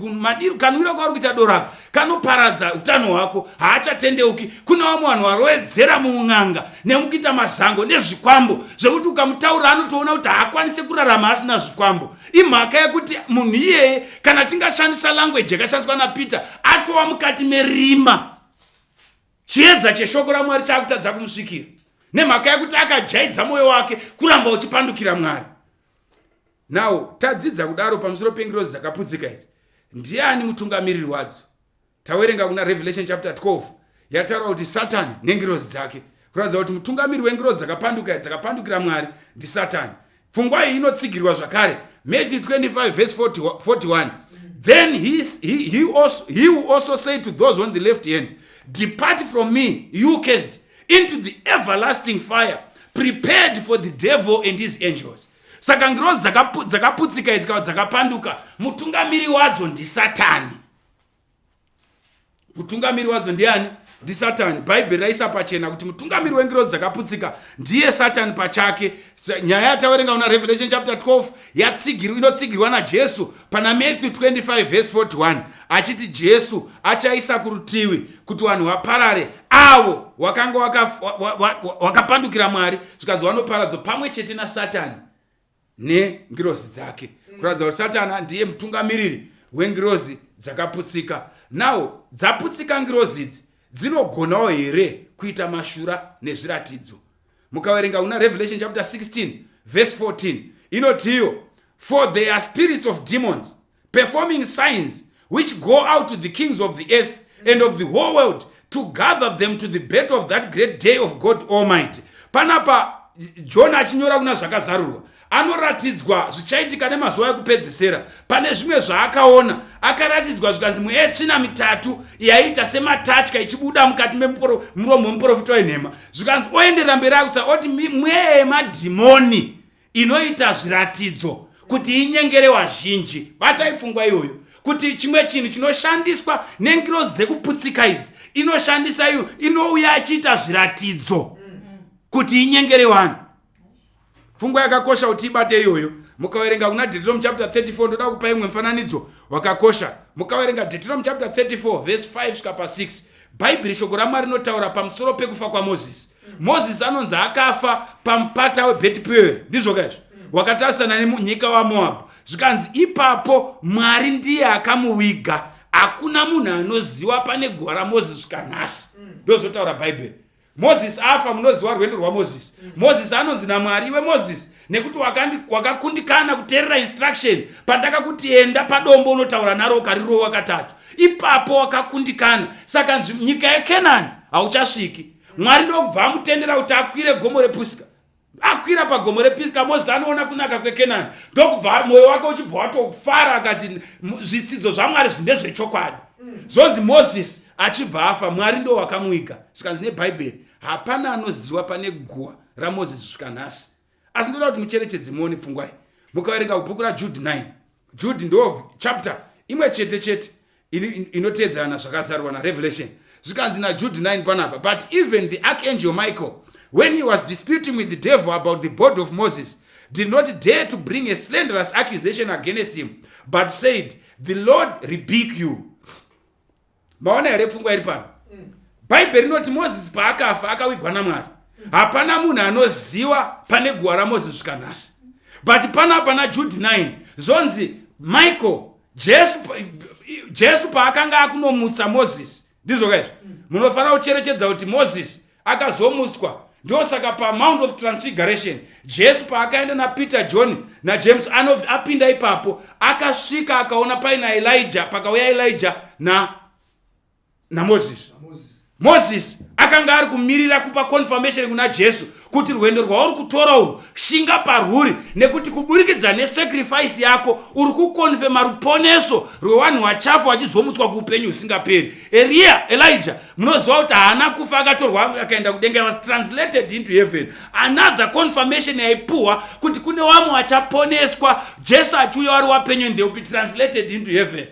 kanwiro kauri kuita doraka kanoparadza utano hwako haachatendeuki. Kune vamwe vanhu varowedzera muung'anga nemukuita mazango nezvikwambo zvekuti ukamutaurira anotoona kuti haakwanise kurarama asina zvikwambo. Imhaka yekuti munhu iyeye kana tingashandisa language yakashandiswa naPeter atova mukati merima. Chiedza cheshoko raMwari chakutadza kumusvikira nemhaka yekuti akajaidza mwoyo wake kuramba uchipandukira Mwari. Now tadzidza kudaro pamusoro pengirozi dzakaputsika idzi. Ndiani mutungamiriri wadzo? Tawerenga kuna Revelation chapter 12 yataura kuti Satani nengirozi dzake, kuratidza kuti mutungamiriri wengirozi dzakapanduka dzakapandukira Mwari ndi Satani. Pfungwa iyi inotsigirwa zvakare Matthew 25 verse 41. Then he will also say to those on the left hand, depart from me, you cursed, into the everlasting fire prepared for the devil and his angels. Saka ngirozi dzakaputsika idzi dzakapanduka, mutungamiri wadzo ndi Satani. Mutungamiri wadzo ndiani? Ndi Satani. Bhaibheri raisa pachena kuti mutungamiri wengirozi dzakaputsika ndiye Satani pachake. Nyaya yatawerenga una Revelation chapter 12 inotsigirwa naJesu pana Matthew 25 verse 41 achiti Jesu achaisa kurutivi kuti vanhu vaparare avo wakanga wakapandukira Mwari zvikanzi vanoparadzwa pamwe chete naSatani nengirozi dzake. Kuratidza kuti Satani ndiye mutungamiriri wengirozi dzakaputsika. Now dzaputsika ngirozi idzi dzinogonawo here kuita mashura nezviratidzo. Mukaverenga una Revelation chapter 16 verse 14 inotiyo, for they are spirits of demons performing signs which go out to the kings of the earth and of the whole world to gather them to the battle of that great day of God Almighty. Panapa John achinyora kuna zvakazarurwa anoratidzwa zvichaitika nemazuva ekupedzisira. Pane zvimwe zvaakaona akaratidzwa zvikanzi mwetsvina mitatu yaita sematatya ichibuda mukati memuromo wemuprofita wenhema. Zvikanzi oenderera mberi akutsa oti mweya yemadhimoni inoita zviratidzo kuti inyengere vazhinji. Batai pfungwa iyoyo kuti chimwe chinhu chinoshandiswa nengirozi dzekuputsika idzi inoshandisa iyo inouya achiita zviratidzo kuti inyengere vanhu. Pfungwa yakakosha kuti ibate iyoyo. Mukaverenga kuna Deuteronomy chapter 34 ndoda kupa imwe mfananidzo wakakosha. Mukaverenga Deuteronomy chapter 34 verse 5 kusvika pa 6. Bhaibheri shoko raMwari rinotaura pamusoro pekufa kwaMozisi. Mozisi anonzi akafa pamupata weBet Peor, ndizvo kaizvo, wakatarisana nenyika waMoabhu. Zvikanzi ipapo Mwari ndiye akamuviga, hakuna munhu anoziva pane guva raMozisi zvikanhasi. Ndozotaura Bhaibheri. Mozisi afa, munoziva rwendo rwaMozisi. Mozisi anonzi naMwari, iwe Mozisi, nekuti wakakundikana kuteerera instruction pandakakuti enda padombo unotaura naro ukarirova katatu. Ipapo wakakundikana. Saka nyika yeKenani hauchasviki. Mwari ndokubva amutendera kuti akwire gomo rePisga. Akwira pagomo rePisga, Mozisi anoona kunaka kweKenani. Ndokubva mwoyo wake uchibva watofara akati zvitsidzo zvaMwari ndezvechokwadi. Zonzi Mozisi achibva afa, Mwari ndo wakamuviga. Zvikanzi neBhaibheri hapana anoziva pane guva raMozisi zvikanhasi. Asi ndoda kuti mucherechedze muone pfungwa iyi. Mukaverenga kubhuku raJudhi 9. Judhi ndo chapter imwe chete inoteedzerana zvakazarurwa naRevelation. Zvikanzi naJudhi 9 panapa, but even the archangel Michael, when he was disputing with the devil about the body of Moses, did not dare to bring a slanderous accusation against him, but said, the Lord rebuke you. Maona here pfungwa iri pano. Bhaibheri inoti Mozisi paakafa akavigwa naMwari. Hapana munhu anoziva pane guva raMozisi zvikanhasi. But panapa naJudhi 9 zonzi Michael, Jesu paakanga akunomutsa Mozisi. Ndizvo kaizvo. Munofanira kucherechedza kuti Mozisi akazomutswa. Ndosaka pa Mount of Transfiguration Jesu paakaenda naPeter, John naJames apinda ipapo akasvika akaona paina Elijah, pakauya Elijah na Moses. Moses akanga ari kumirira kupa confirmation kuna Jesu kuti rwendo rwauri kutora urwu shinga parwuri, nekuti kuburikidza nesacrifice yako uri kukonfirma ruponeso rwevanhu vachafu vachizomutswa kuupenyu husingaperi. Elijah munoziva kuti haana kufa, akatorwa akaenda kudenga, was translated into heaven. Another confirmation yaipuhwa kuti kune vamwe vachaponeswa, Jesu achiuya vari wapenyu, and they will be translated into heaven.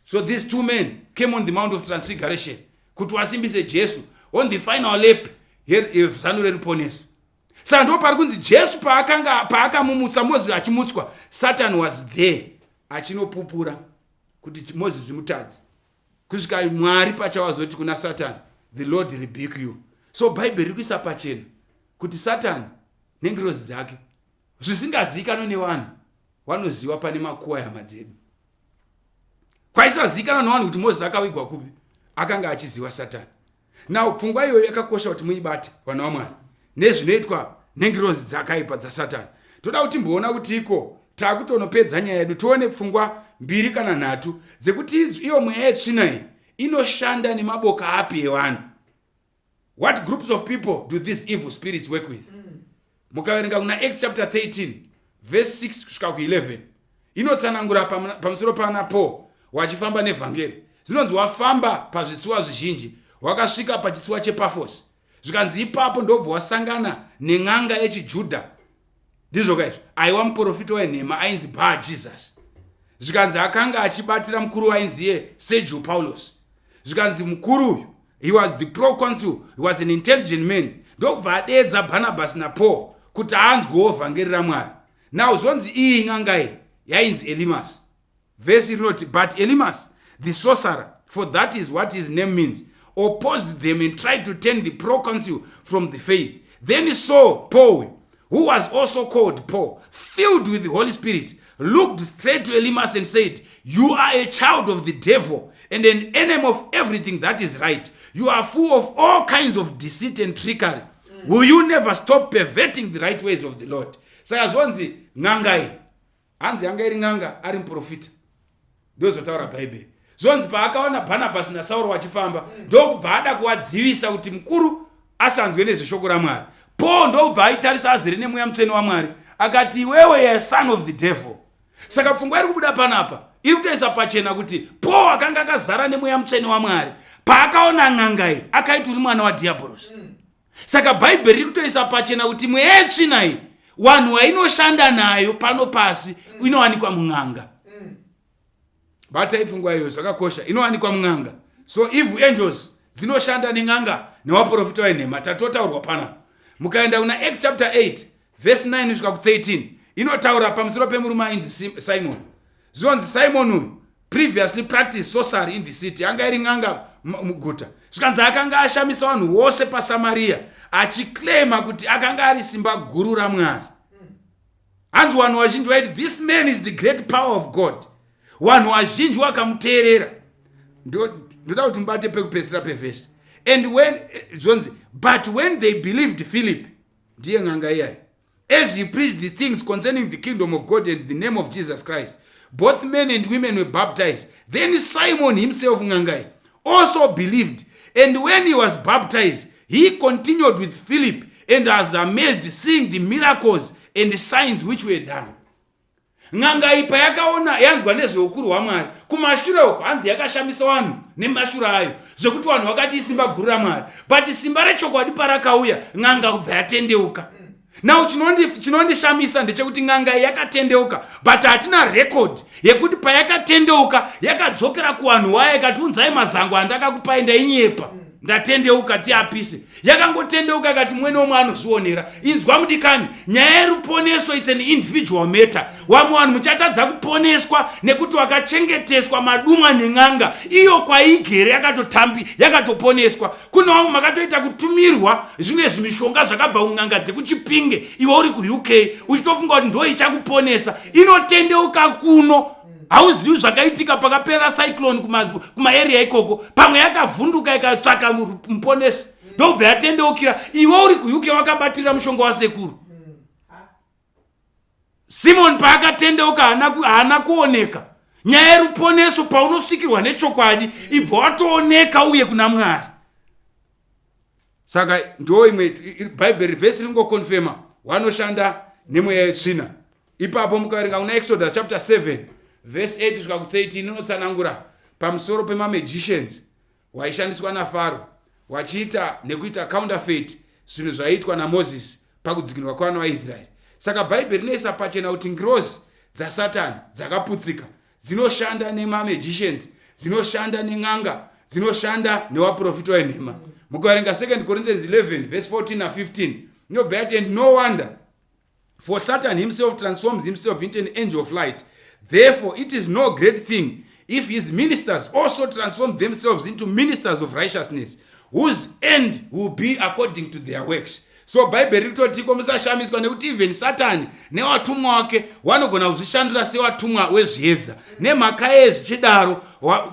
So these two men came on the Mount of Transfiguration kuti wasimbise Jesu on the final lap zano reriponeso. Saka ndo pari kunzi Jesu paakamumutsa Mozisi achimutswa, Satan was there achinopupura kuti Mozisi mutadzi, kusvika Mwari pachawazoti kuna Satan, the Lord rebuke you. So Bible riri kuisa pachena kuti Satan nengirozi dzake zvisingazivikanwa nevanhu vanoziva pane makuwa hama dzedu. Kwaisazivikanwa nevanhu kuti Mozisi akavigwa kupi, akanga achiziva Satan. Now pfungwa iyoyo yakakosha kuti muibate vana vaMwari nezvinoitwa nengirozi dzakaipa dzaSatani. Toda kuti mboona kuti iko takutonopedza nyaya yedu, tione pfungwa 2 kana 3 dzekuti iyo mweya yetsvina iyi inoshanda nemaboka api evanhu. What groups of people do these evil spirits work with? Mukaverenga kuna Acts chapter 13 verse 6 kusvika ku11 inotsanangura pamusoro pana Paul wachifamba nevhangeri. Zvinonzi wafamba pazvitsuwa zvizhinji, wakasvika pachitsuwa chePafos, zvikanzi ipapo ndobva wasangana nen'anga yechiJudha, ndizvo kaizvo, aiwa muprofita wenhema ainzi Bar Jesus. Zvikanzi akanga achibatira mukuru ainziye Sergio Paulus. Zvikanzi mukuru uyu, he was the proconsul, he was an intelligent man. Ndobva adedza Barnabas naPaul kuti anzwewo vhangeri raMwari. Now zvonzi iyi n'anga iyi yainzi Elimas. Verse rinoti, but Elimas the sorcerer, for that is what his name means, opposed them and tried to turn the proconsul from the faith. Then he saw Paul, who was also called Paul, filled with the Holy Spirit, looked straight to Elimas and said, you are a child of the devil and an enemy of everything that is right. You are full of all kinds of deceit and trickery. Will you never stop perverting the right ways of the Lord? Saka zvonzi n'anga iyi, hanzi anga iri n'anga ari muprofita, ndozotaura Bhaibheri. Zvonzi paakaona Barnabas naSauro vachifamba, ndokubva ada kuvadzivisa kuti mukuru asanzwe nezveshoko raMwari. Paul ndobva aitarisa azere nemweya mutsvene waMwari, akati iwewe a son of the devil. Saka pfungwa iri kubuda panapa iri kutoisa pachena kuti Paul akanga akazara nemweya mutsvene waMwari, paakaona n'anga iyi akaiti uri mwana waDhiabhorosi. Saka Bhaibheri riri kutoisa pachena kuti mweya yetsvina iyi vanhu vainoshanda nayo pano pasi inowanikwa mun'anga. Batai pfungwa iyo zvakakosha, inowanikwa mun'anga. So evil angels dzinoshanda nen'anga nevaprofita wenhema, tatotaurwa panapa. Mukaenda kuna Acts chapter 8 verse 9 kusvika ku 13 inotaura pamusoro pemurume ainzi Simon. Zvonzi Simon uyu previously practiced sorcery in the city, anga iri n'anga muguta. Zvikanzi akanga ashamisa vanhu vose paSamaria achiclaima kuti akanga ari simba guru raMwari. Hanzi vanhu vazhinji vaiti, this man is the great power of God. Vanhu vazhinji vakamuteerera. Ndoda kuti mubate pekupedzisira pevhesi. And when zvonzi, but when they believed Philip, ndiye n'anga iyayi, as he preached the things concerning the kingdom of God and the name of Jesus Christ, both men and women were baptized. Then Simon himself, n'anga iyi, also believed, and when he was baptized, he continued with Philip and was amazed seeing the miracles and the signs which were done. N'anga iyi payakaona yanzwa nezveukuru hwaMwari, kumashure uko hanzi yakashamisa vanhu nemashure ayo, zvekuti vanhu vakati isimba guru raMwari, but simba rechokwadi parakauya n'anga kubva yatendeuka. Now chinondishamisa ndechekuti n'anga iyi yakatendeuka, but hatina record yekuti payakatendeuka yakadzokera kuvanhu vayo ikati unzai mazango andakakupai ndainyepa, ndatendeuka tiapise. Yakangotendeuka ikati mwene womwe anozvionera. Inzwa mudikani, nyaya yeruponeso it's an individual matter. Vamwe vanhu muchatadza kuponeswa nekuti wakachengeteswa madumwa nen'anga iyo kwaigere yakatoponeswa. Kuna vamwe makatoita kutumirwa zvimwe zvimishonga zvakabva kun'anga dzekuChipinge, iwe uri kuUK uchitofunga kuti ndo ichakuponesa, inotendeuka kuno. Hauzivi zvakaitika pakapera cyclone kumaarea ikoko, pamwe yakavhunduka ikatsvaka muponesi, ndobva yatendeukira. Iwe uri kuUK wakabatirira mushonga wasekuru. Simon paakatendeuka haana kuoneka. Nyaya yeruponeso paunosvikirwa nechokwadi ibva watooneka uye kuna Mwari. Saka ndo imwe Bible verse ringokonfirma wanoshanda nemweya yetsvina. Ipapo mukaverenga kuna Exodus chapter 7 verse 8 kusvika ku 13 inotsanangura pamusoro pemamagicians waishandiswa naFaro wachiita nekuita counterfeit zvinhu zvaiitwa naMoses pakudzikinurwa kwavana vaIsraeri. Saka Bible rinoisa pachena kuti ngirozi dzaSatani dzakaputsika dzinoshanda nemamagicians, dzinoshanda nen'anga, dzinoshanda nevaprofita venhema. Mukaverenga 2 Corinthians 11 verse 14 na 15 inobva yati, and no wonder, for Satan himself transforms himself into an angel of light. Therefore it is no great thing if his ministers also transform themselves into ministers of righteousness, whose end will be according to their works. So Bible ritoti musashamiswa nekuti even Satani nevatumwa wake vanogona kuzvishandura sevatumwa vezviedza. Nemhaka yezvichidaro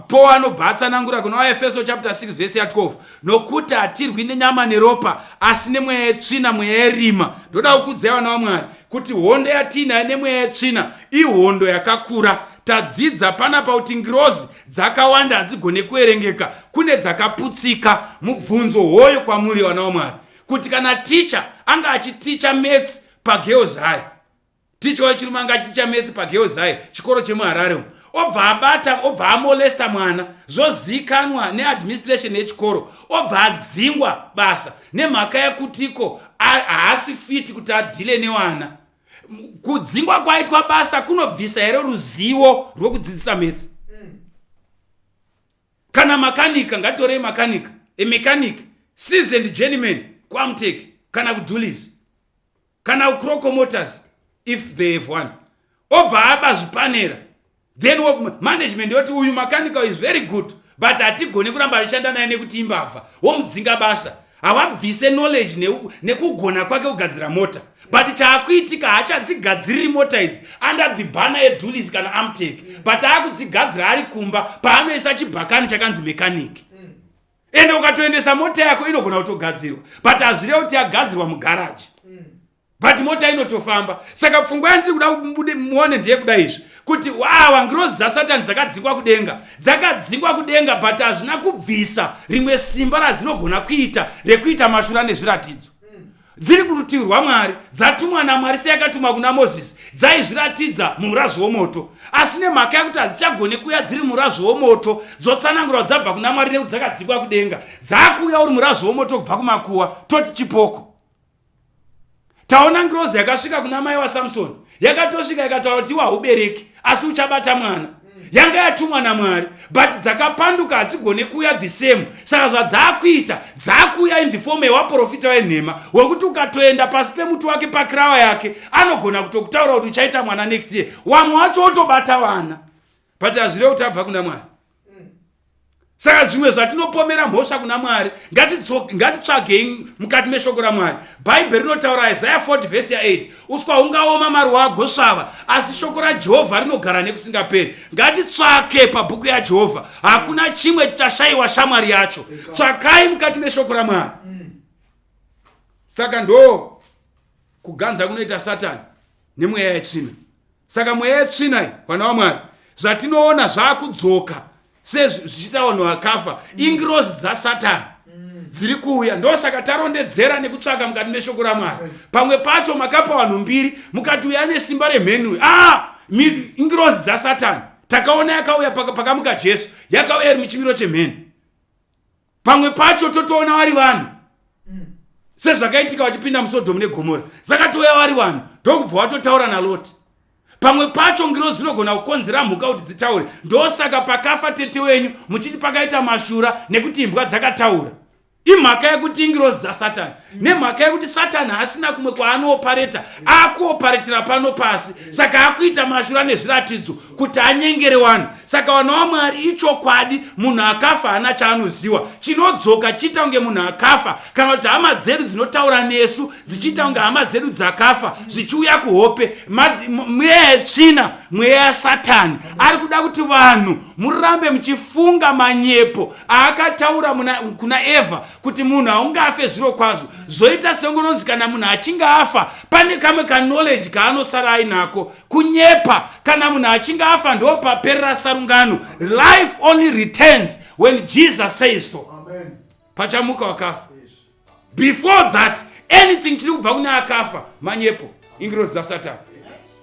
Paul anobva atsanangura kuna Efeso chapter 6 verse 12 nokuti hatirwi nenyama neropa asi nemweya yetsvina, mweya yerima. Ndoda kukudzai vana vaMwari kuti hondo yatinayo nemweya yetsvina ihondo yakakura. Tadzidza panapa kuti ngirozi dzakawanda hadzigone kuerengeka, kune dzakaputsika. Mubvunzo hoyo kwamuri vana vaMwari, kuti kana ticha anga achiticha maths paGeozai, ticha wachirume anga achiticha maths paGeozai, chikoro chemuHarare, obva abata, obva amolesta mwana, zvozikanwa neadministration yechikoro, obva adzingwa basa nemhaka yekutiko haasi fiti kuti adhile newana. Kudzingwa kwaitwa basa kunobvisa here ruzivo rwekudzidzisa maths? Kana makanika, ngatorei makanika, mechanic, seasoned journeyman kuAmtech kana kuDulis kana kuCroco Motors if they have one, obva aba zvipanera, then management yoti uyu mechanical is very good but hatigone kuramba achishanda naye nekuti imbavha, womudzinga basa. Hawabvise knowledge nekugona kwake kugadzira mota, but chaakuitika hachadzigadziriri mota idzi under the banner yeDulis kana Amtech, but akudzigadzira ari kumba paanoisa chibhakani chakanzi mechanic. Ende ukatoendesa mota yako inogona kutogadzirwa, but hazvireva kuti yagadzirwa mugaraji, but mota inotofamba. Saka pfungwa yandiri kuda muone ndeye kuda izvi kuti ngirozi dzaSatani dzakadzingwa kudenga but hazvina kubvisa rimwe simba radzinogona kuita rekuita mashura nezviratidzo. Dziri kurutivi rwaMwari, dzatumwa naMwari seyakatumwa kuna Moses, dzaizviratidza mumurazi womoto, asi nemhaka yekuti hadzichagone kuuya dziri murazi womoto dzotsanangura dzabva kuna Mwari nekuti dzakadzingwa kudenga, dzakuuya uri murazi womoto kubva kumakuwa, toti chipoko. Taona ngirozi yakasvika kuna mai waSamsoni, yakatosvika ikataura kuti haubereki asi uchabata mwana. Yanga yatumwa naMwari but dzakapanduka hadzigone kuuya the same. Saka zvadzakuita dzakuuya in the form yevaprofita venhema, wekuti ukatoenda pasi pemuti wake pakirawa yake anogona kutokutaura kuti uchaita mwana next year. Wamwe wacho otobata vana but hazvireva kuti abva kuna Mwari. Saka zvimwe zvatinopomera mhosva kuna Mwari ngatitsvagei mukati meshoko raMwari. Bible rinotaura Isaiah 40 verse 8, uswa hungaoma maruva agosvava asi shoko raJehovha rinogara nekusingaperi. Ngatitsvake pabhuku yaJehovha, hakuna chimwe chichashayiwa shamwari yacho. Tsvakai mukati meshoko raMwari. Saka ndo kuganza kunoita Satani nemweya yetsvina. Saka mweya yetsvina vana vaMwari zvatinoona zvakudzoka sezvichita vanhu vakafa, ingirozi dzaSatani dziri kuuya. Ndosaka tarondedzera nekutsvaka mukati meshoko raMwari. Pamwe pacho makapa vanhu mbiri mukati uya nesimba remhenue, ingirozi dzaSatani. Takaona yakauya pakamuka Jesu, yakauya iri muchimiro chemheni. Pamwe pacho totoona vari vanhu sezvakaitika vachipinda muSodhomu neGomora, dzakatouya vari vanhu ndokubva watotaura naLoti. Pamwe pacho ngirozi dzinogona kukonzera mhuka kuti dzitaure. Ndosaka pakafa tete wenyu muchiti pakaita mashura nekuti imbwa dzakataura. Imhaka yekuti ingirozi dzaSatani, nemhaka yekuti Satani hasina kumwe kwaanoopareta, akuoparetera pano pasi. Saka akuita mashura nezviratidzo kuti anyengere vanhu. Saka vanhu vaMwari, ichokwadi munhu akafa hana chaanoziva. Chinodzoka chiita kunge munhu akafa, kana kuti hama dzedu dzinotaura nesu dzichiita kunge hama dzedu dzakafa zvichiuya kuhope. Mweya yetsvina, mweya yaSatani ari kuda kuti vanhu murambe muchifunga manyepo aakataura kuna Evha kuti munhu haungafe zviro kwazvo. Zoita sengononzi kana munhu achinge afa pane kamwe knowledge kaanosara ainako, kunyepa. Kana munhu achinge afa ndo paperera sarungano. Life only returns when Jesus says so. Amen. Pachamuka wakafa. Before that, anything chiri kubva kune akafa manyepo ingirozi dzaSatani.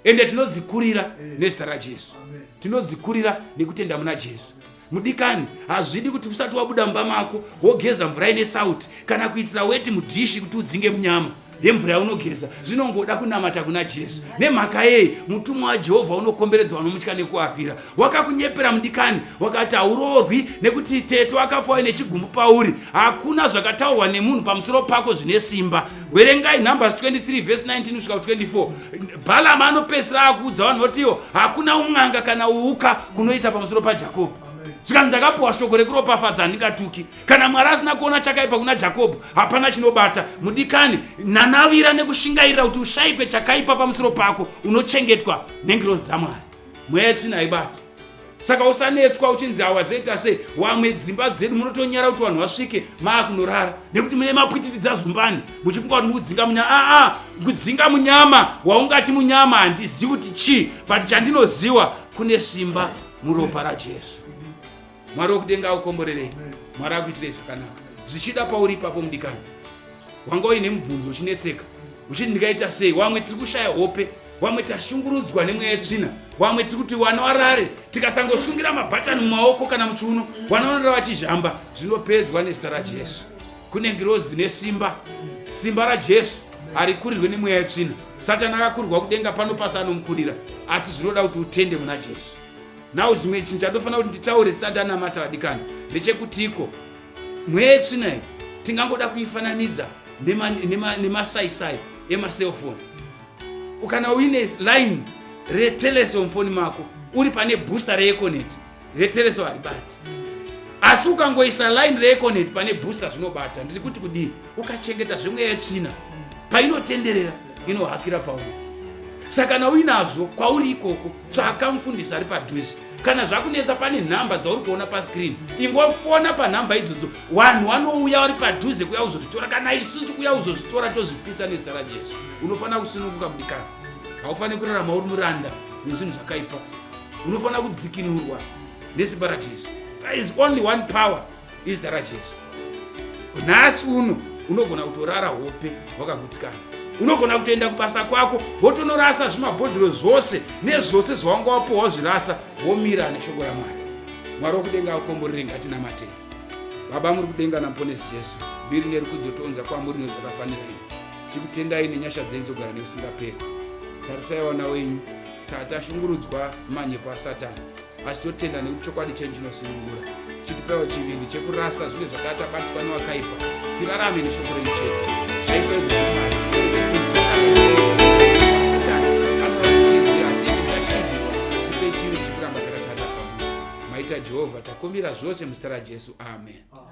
Ende tinodzikurira nezita raJesu. Tinodzikurira nekutenda muna Jesu. Mudikani, hazvidi kuti usati wabuda mumba mako wogeza mvura ine sauti kana kuitira weti mudhishi kuti udzinge munyama yemvura yaunogeza. Zvinongoda kunamata kuna Jesu. Nemhaka yei mutumwa waJehovha unokomberedzwa vanomutya nekuapira. Wakakunyepera mudikani, wakati hauroorwi nekuti teto akafa nechigumbu pauri. Hakuna zvakataurwa nemunhu pamusoro pako zvine simba. Verengai Numbers 23 verse 19 kusvika 24. Balaam anopedzisira akuudza vanhu votiwo hakuna um'anga kana uuka kunoita pamusoro paJakobho. Zvikanzi ndakapiwa shoko rekuropafadza handingatuki. Kana Mwari asina kuona chakaipa kuna Jakobho, hapana chinobata. Mudikani, nanavira nekushingairira kuti ushaipe chakaipa pamusoro pako, unochengetwa nengirozi dzaMwari. Mweya yetsvina haibati. Saka usanetswa uchinzi hawazoita sei. Wamwe dzimba dzedu munotonyara kuti vanhu vasvike maakunorara nekuti mune mapwitidza zumbani muchifunga kuti mukudzinga munyama. Kudzinga munyama, waungati munyama handizivi kuti chii, but chandinoziva kune simba muropa raJesu. Mwari wokudenga akukomborerei. Mwari akuitirei zvakanaka. Zvichida pauri ipapo mudikani, wanga uine mubvunzo uchinetseka uchiti ndingaita sei. Wamwe tiri kushaya hope, wamwe tashungurudzwa nemweya yetsvina, wamwe tiri kuti wana warare tikasangosungira mabhatani mumaoko kana muchiuno wanaonera vachizhamba. Zvinopedzwa nezita raJesu. Kune ngirozi nesimba. Simba raJesu harikurirwe nemweya yetsvina. Satani akakurirwa kudenga pano pasi anomukurira, asi zvinoda kuti utende muna Jesu. Nawo zvimwe chinhu chandofanira kuti nditaure tisati anamata vadikani ndechekutiko mweya yetsvina iyi tingangoda kuifananidza nemasaisai emaselfoni. Ukana uine line reteleso mufoni mako uri pane booster reEconet, reteleso haribati. Asi ukangoisa line reEconet pane booster zvinobata. Ndiri kuti kudii? Ukachengeta zvemweya yetsvina painotenderera inohakira pauri. Saka kana uinazvo kwauri ikoko, tsvaka mufundisi ari padhuze. Kana zvakunetsa pane nhamba dzauri kuona paskrini, ingofona panhamba idzodzo. Vanhu vanouya vari padhuze kuya kuzozvitora, kana isusu kuya kuzozvitora tozvipisa nezita raJesu. Unofanira kusununguka mudikani. Haufaniri kurarama uri muranda nezvinhu zvakaipa. Unofanira kudzikinurwa nesimba raJesu. There is only one power, izita raJesu. Nhasi uno unogona kutorara hope wakagutsikana. Unogona kutoenda kubasa kwako wotonorasa zvimabhodhero zvose nezvose zvawanga wapiwa zvirasa, womira neshoko raMwari. Mwari wokudenga akukomborere. Ngatinamate. Baba muri kudenga naMuponesi Jesu, mbiri nerikudzo tounza kwamuri nezvakafanira imi. Tikutendai nenyasha dzenyu dzogara neusingaperi. Tarisai vana wenyu tashungurudzwa manyepo aSatani, asi totenda nekuti chokwadi chenyu chinosunungura. Chitipewo chivindi chekurasa zvine zvakatabatswa nevakaipa, tirarame neshoko renyu chete. Zvaipa izvozvo Maita Jehovha takumbira zvose muzita raJesu. Amen.